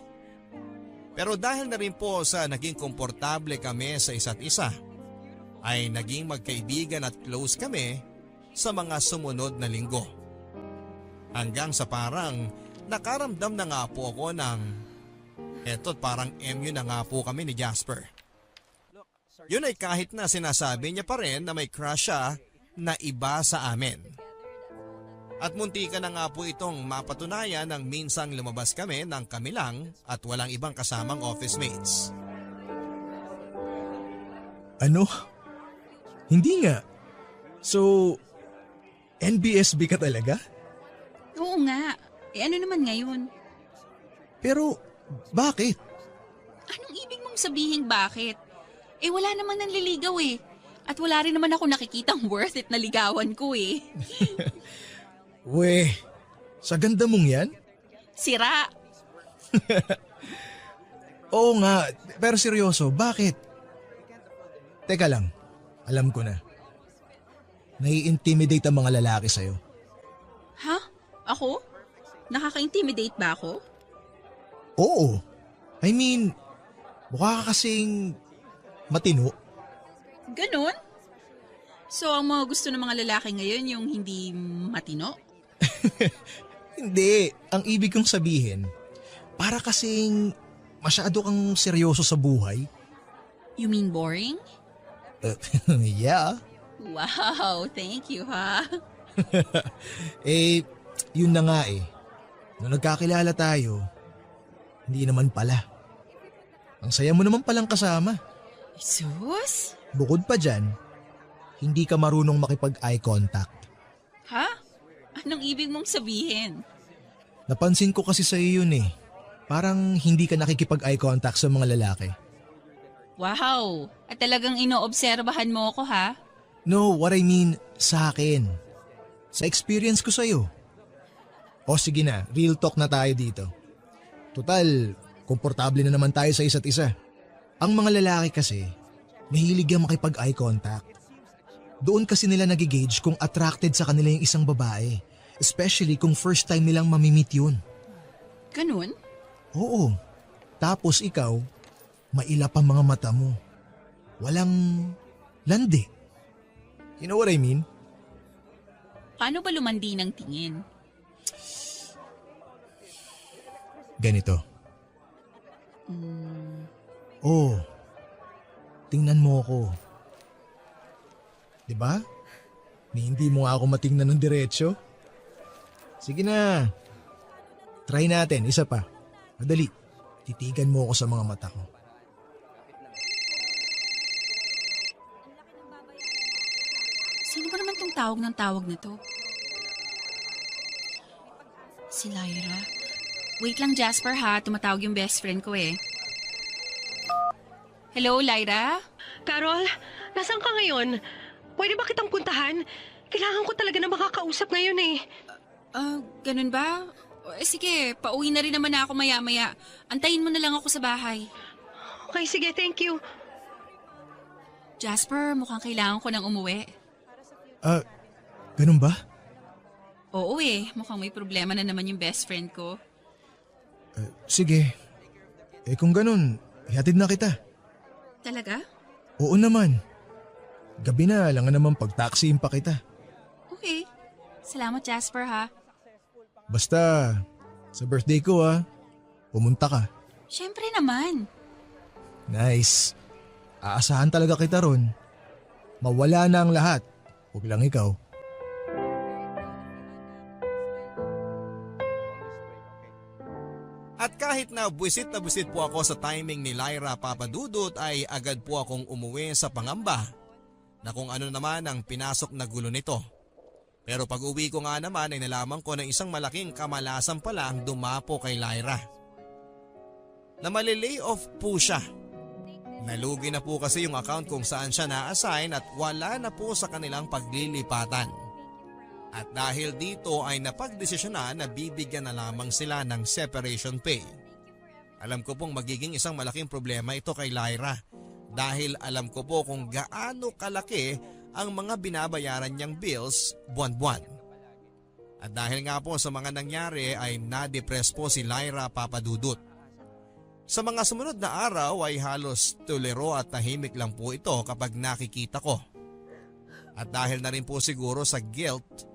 Pero dahil na rin po sa naging komportable kami sa isa't isa, ay naging magkaibigan at close kami sa mga sumunod na linggo. Hanggang sa parang nakaramdam na nga po ako ng eto't parang MU na nga po kami ni Jasper. Yun ay kahit na sinasabi niya pa rin na may crush siya na iba sa amin. At muntikan na nga po itong mapatunayan nang minsang lumabas kami ng kami lang at walang ibang kasamang office mates. Ano? Hindi nga. So, NBSB ka talaga? Oo nga. Ano naman ngayon? Pero, bakit? Anong ibig mong sabihin bakit? Wala namang nanliligaw eh. At wala rin naman ako nakikitang worth it na ligawan ko eh. Weh, sa ganda mong yan? Sira. Oo nga, pero seryoso, bakit? Teka lang, alam ko na. Nai-intimidate ang mga lalaki sa'yo. Ha? Ako? Nakaka-intimidate ba ako? Oo. I mean, mukha ka kasing matino. Ganon? So ang mga gusto ng mga lalaki ngayon yung hindi matino? Hindi, ang ibig kong sabihin, para kasing masyado kang seryoso sa buhay. You mean boring? Yeah. Wow, thank you ha. Yun na nga eh. Nung nagkakilala tayo, hindi naman pala. Ang saya mo naman palang kasama. Sus? Bukod pa dyan, hindi ka marunong makipag-eye contact. Ha? Anong ibig mong sabihin? Napansin ko kasi sa'yo yun eh. Parang hindi ka nakikipag-eye contact sa mga lalaki. Wow, at talagang inoobserbahan mo ako ha? No, what I mean sa akin. Sa experience ko sa'yo. O sige na, real talk na tayo dito. Total, komportable na naman tayo sa isa't isa. Ang mga lalaki kasi, mahilig yung makipag-eye contact. Doon kasi nila nagigauge kung attracted sa kanila yung isang babae. Especially kung first time nilang mamimit yun. Ganun? Oo. Tapos ikaw, mailap ang mga mata mo. Walang landi. You know what I mean? Paano ba lumandi ng tingin? Ganito. Oh, tingnan mo ako. Diba? Hindi mo nga ako matingnan ng diretsyo. Sige na. Try natin, isa pa. Madali. Titigan mo ako sa mga mata ko. Sino ba naman tong tawag ng tawag na to? Si Lyra. Wait lang Jasper ha, tumatawag yung best friend ko eh. Hello Lyra? Carol, nasaan ka ngayon? Pwede ba kitang puntahan? Kailangan ko talaga na makakausap ngayon eh. Ganun ba? Sige, pauwi na rin naman ako maya-maya. Antayin mo na lang ako sa bahay. Okay, sige, thank you. Jasper, mukhang kailangan ko nang umuwi. Ganun ba? Oo mukhang may problema na naman yung best friend ko. Sige. Kung ganun, ihatid na kita. Talaga? Oo naman. Gabi na, lang naman pag-taxiin pa kita. Okay. Salamat Jasper ha. Basta, sa birthday ko pumunta ka. Siyempre naman. Nice. Aasahan talaga kita ron. Mawala na ang lahat. Huwag lang ikaw. At kahit na buwisit po ako sa timing ni Lyra Papadudut ay agad po akong umuwi sa pangamba na kung ano naman ang pinasok na gulo nito. Pero pag uwi ko nga naman ay nalaman ko na isang malaking kamalasan pala ang dumapo kay Lyra. Na mali-lay off po siya. Nalugi na po kasi yung account kung saan siya na-assign at wala na po sa kanilang paglilipatan. At dahil dito ay napagdesisyonan na bibigyan na lamang sila ng separation pay. Alam ko pong magiging isang malaking problema ito kay Lyra dahil alam ko po kung gaano kalaki ang mga binabayaran niyang bills buwan-buwan. At dahil nga po sa mga nangyari ay na-depress po si Lyra Papadudut. Sa mga sumunod na araw ay halos tulero at tahimik lang po ito kapag nakikita ko. At dahil na rin po siguro sa guilt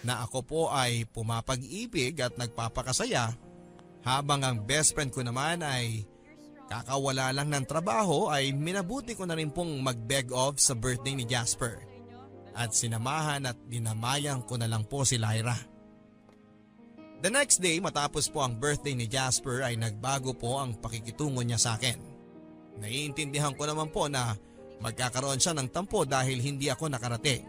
na ako po ay pumapag-ibig at nagpapakasaya habang ang best friend ko naman ay kakawala lang ng trabaho ay minabuti ko na rin pong mag-beg off sa birthday ni Jasper. At sinamahan at dinamayan ko na lang po si Lyra. The next day matapos po ang birthday ni Jasper ay nagbago po ang pakikitungo niya sa akin. Naiintindihan ko naman po na magkakaroon siya ng tampo dahil hindi ako nakarating.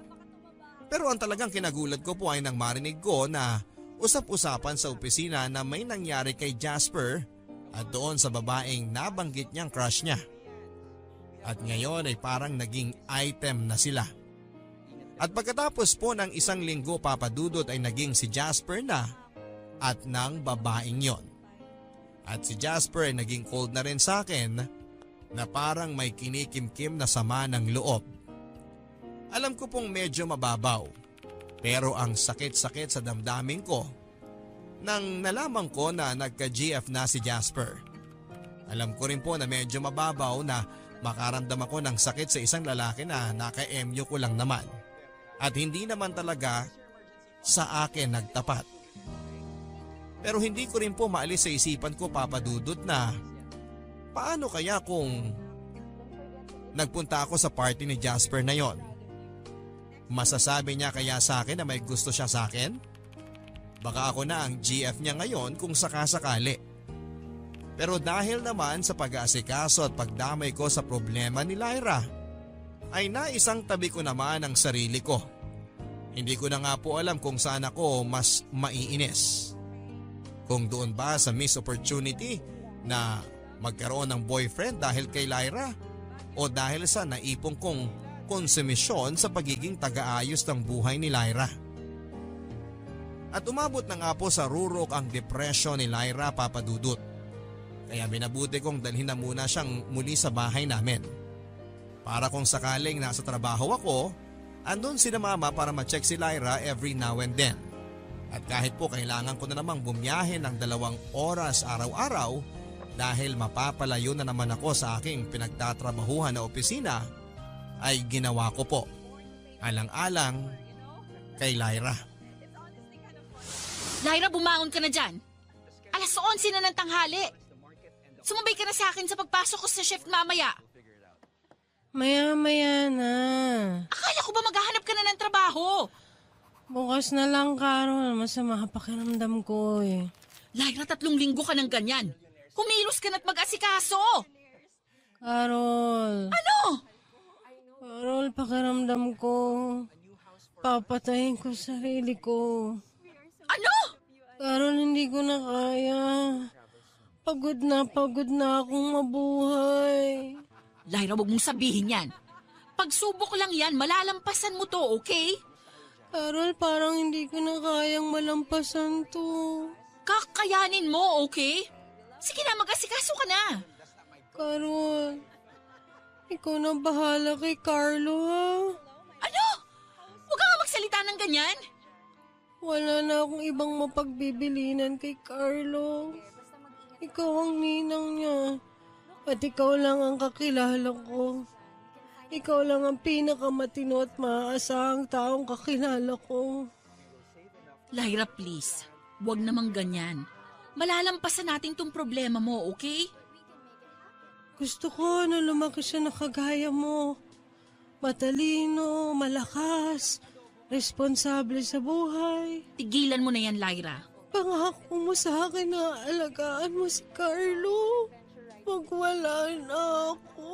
Pero ang talagang kinagulat ko po ay nang marinig ko na usap-usapan sa opisina na may nangyari kay Jasper at doon sa babaeng nabanggit niyang crush niya. At ngayon ay parang naging item na sila. At pagkatapos po ng isang linggo, Papa Dudut, ay naging si Jasper na at ng babaeng yon. At si Jasper ay naging cold na rin sa akin na parang may kinikimkim na sama ng loob. Alam ko pong medyo mababaw, pero ang sakit-sakit sa damdamin ko nang nalaman ko na nagka-GF na si Jasper. Alam ko rin po na medyo mababaw na makaramdam ako ng sakit sa isang lalaki na naka-MU ko lang naman at hindi naman talaga sa akin nagtapat. Pero hindi ko rin po maalis sa isipan ko, Papa Dudut, na paano kaya kung nagpunta ako sa party ni Jasper na yon? Masasabi niya kaya sa akin na may gusto siya sa akin? Baka ako na ang GF niya ngayon kung sakasakali. Pero dahil naman sa pag-aasikaso at pagdamay ko sa problema ni Lyra, ay naisang tabi ko naman ang sarili ko. Hindi ko na nga po alam kung saan ako mas maiinis. Kung doon ba sa missed opportunity na magkaroon ng boyfriend dahil kay Lyra, o dahil sa naipong kong konsumisyon sa pagiging taga-ayos ng buhay ni Lyra. At umabot na nga po sa rurok ang depression ni Lyra, Papa Dudut. Kaya minabuti kong dalhin na muna siyang muli sa bahay namin. Para kung sakaling nasa trabaho ako, andun si na mama para ma-check si Lyra every now and then. At kahit po kailangan ko na namang bumiyahe ng 2 oras araw-araw dahil mapapalayo na naman ako sa aking pinagtatrabahuhan na opisina, ay ginawa ko po. Alang-alang kay Lyra. Lyra, bumangon ka na dyan. 11:11 na ng tanghali. Sumabay ka na sa akin sa pagpasok ko sa shift mamaya. Maya-maya na. Akala ko ba maghahanap ka na ng trabaho? Bukas na lang, Carol. Masama pakiramdam ko eh. Lyra, 3 linggo ka ng ganyan. Kumilos ka na't mag-asikaso. Carol. Ano? Carol, pakiramdam ko. Papatayin ko sarili ko. Ano? Carol, hindi ko na kaya. Pagod na akong mabuhay. Lyra, wag mong sabihin yan. Pagsubok lang yan, malalampasan mo to, okay? Carol, parang hindi ko na kayang malampasan to. Kakayanin mo, okay? Sige na, mag-asikaso ka na. Carol, ikaw na bahala kay Carlo, ha? Ano? Huwag ka nga magsalita ng ganyan. Wala na akong ibang mapagbibilinan kay Carlo. Ikaw ang ninang niya. At ikaw lang ang kakilala ko. Ikaw lang ang pinakamatino at maaasahang taong kakilala ko. Lyra, please. Huwag namang ganyan. Malalampasan natin tong problema mo, okay? Gusto ko na lumaki siya na kagaya mo. Matalino, malakas, responsable sa buhay. Tigilan mo na yan, Lyra. Pangako mo sa akin na alagaan mo si Carlo. Magwala na ako.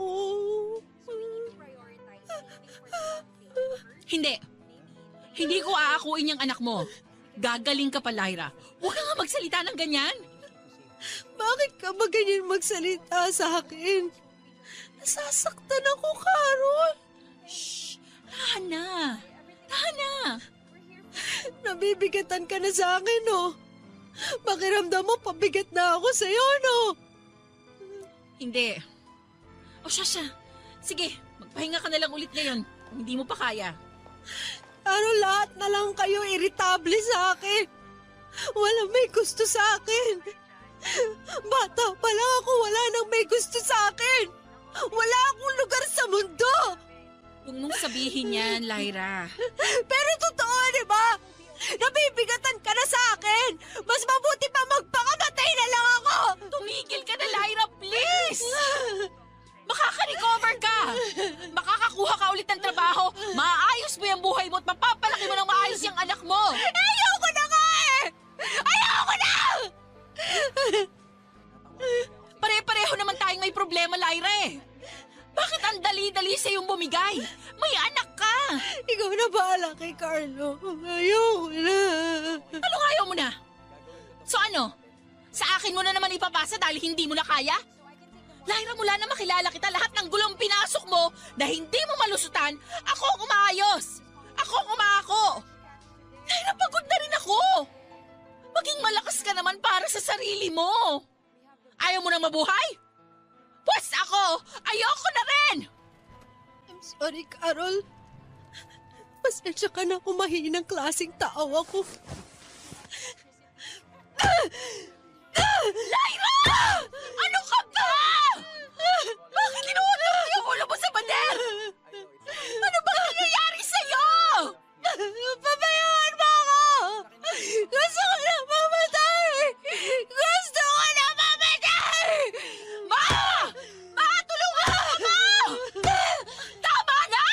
Hindi. Hindi ko aakuin yung anak mo. Gagaling ka pa, Lyra. Huwag ka nga magsalita ng ganyan. Bakit ka ba ganyan magsalita sa akin? Nasasaktan ako, Carol. Shh! Tahan na. Tahan na. Nabibigatan ka na sa akin, no? Pakiramdam mo, pabigat na ako sa'yo, no? Hindi. O siya. Sige, magpahinga ka na lang ulit ngayon kung hindi mo pa kaya. Pero lahat na lang kayo irritable sa akin. Walang may gusto sa akin. Bata pa lang ako, wala nang may gusto sa akin. Wala akong lugar sa mundo. Huwag mong sabihin yan, Lyra. Pero totoo, di ba? Nabibigatan ka na sa akin. Mas mabuti pa magpakamatay na lang ako. Tumigil ka na, Lyra, please! Makaka-recover ka! Makakakuha ka ulit ng trabaho, maayos mo yung buhay mo at mapapalaki mo ng maayos yung anak mo! Ayoko na nga eh! Ayoko na! Pare-pareho naman tayong may problema, Lyra eh. Bakit ang dali-dali sa'yong bumigay? May anak ka! Ikaw na bahala kay Carl. Carlo, ayoko na. Anong ayaw mo na? So ano? Sa akin mo na naman ipapasa dahil hindi mo na kaya? Lyra, mula na makilala kita, lahat ng gulong pinasok mo na hindi mo malusutan, ako ang umaayos. Ako ang umako. Lyra, pagod na rin ako. Maging malakas ka naman para sa sarili mo. Ayaw mo na mabuhay? Pwes ako, ayoko na rin. I'm sorry, Carol. Pasensya ka na kung mahinang klaseng tao ako. Lyra! Ano ka ba? Bakit inuutok mo yung ulo mo sa pader? Ano ba nangyayari sa'yo? Pabayaan mo ako! Gusto ko na mamatay! Gusto ko na mamatay! Ma! Ma, tulungan ako! Tama na!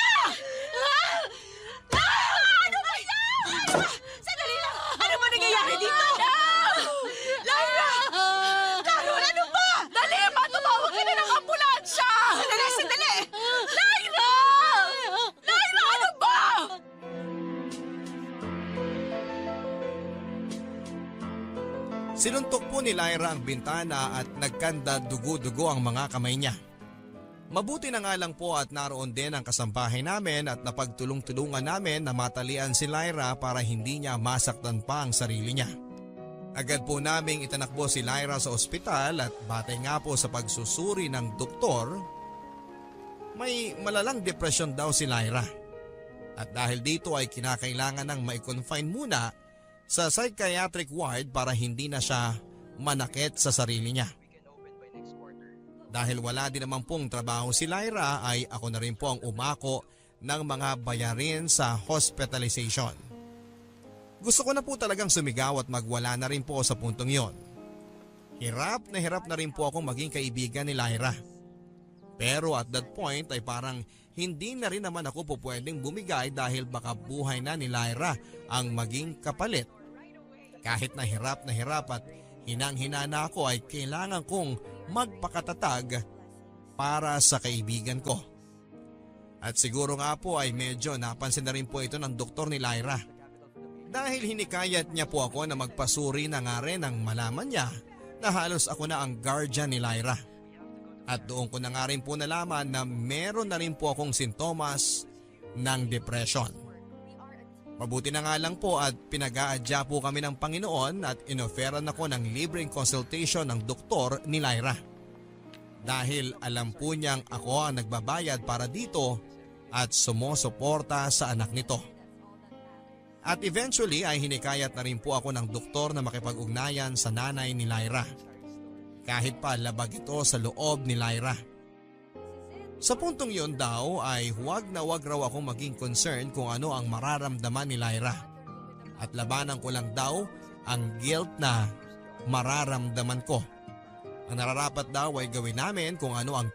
Ano ba yan? Sandali lang! Ano ba nangyayari dito? Lyra! Carol, ano ba? Dali, ma! Tumawag ka na ng ambulansya! Sandali, sandali! Lyra! Lyra, ano ba? Sinuntok po ni Lyra ang bintana at nagkanda dugo-dugo ang mga kamay niya. Mabuti na nga lang po at naroon din ang kasambahay namin at napagtulong-tulungan namin na matalian si Lyra para hindi niya masaktan pa ang sarili niya. Agad po naming itinakbo si Lyra sa ospital at batay nga po sa pagsusuri ng doktor, may malalang depresyon daw si Lyra. At dahil dito ay kinakailangan ng mai-confine muna sa psychiatric ward para hindi na siya manakit sa sarili niya. Dahil wala din naman pong trabaho si Lyra ay ako na rin po ang umako ng mga bayarin sa hospitalization. Gusto ko na po talagang sumigaw at magwala na rin po sa puntong yon. Hirap na rin po akong maging kaibigan ni Lyra. Pero at that point ay parang hindi na rin naman ako po pwedeng bumigay dahil baka buhay na ni Lyra ang maging kapalit. Kahit na hirap at hinang-hina na ako ay kailangan kong magpakatatag para sa kaibigan ko. At siguro nga po ay medyo napansin na rin po ito ng doktor ni Lyra. Dahil hinikayat niya po ako na magpasuri na nga rin nang malaman niya na halos ako na ang guardian ni Lyra. At doon ko na nga rin po nalaman na meron na rin po akong sintomas ng depression. Mabuti na nga lang po at pinag-aadya po kami ng Panginoon at inoferan ako ng libreng consultation ng doktor ni Lyra. Dahil alam po niyang ako ang nagbabayad para dito at sumusuporta sa anak nito. At eventually ay hinikayat na rin po ako ng doktor na makipag-ugnayan sa nanay ni Lyra. Kahit pa labag ito sa loob ni Lyra. Sa puntong yon daw ay huwag na huwag raw akong maging concerned kung ano ang mararamdaman ni Lyra. At labanan ko lang daw ang guilt na mararamdaman ko. Ang nararapat daw ay gawin namin kung ano ang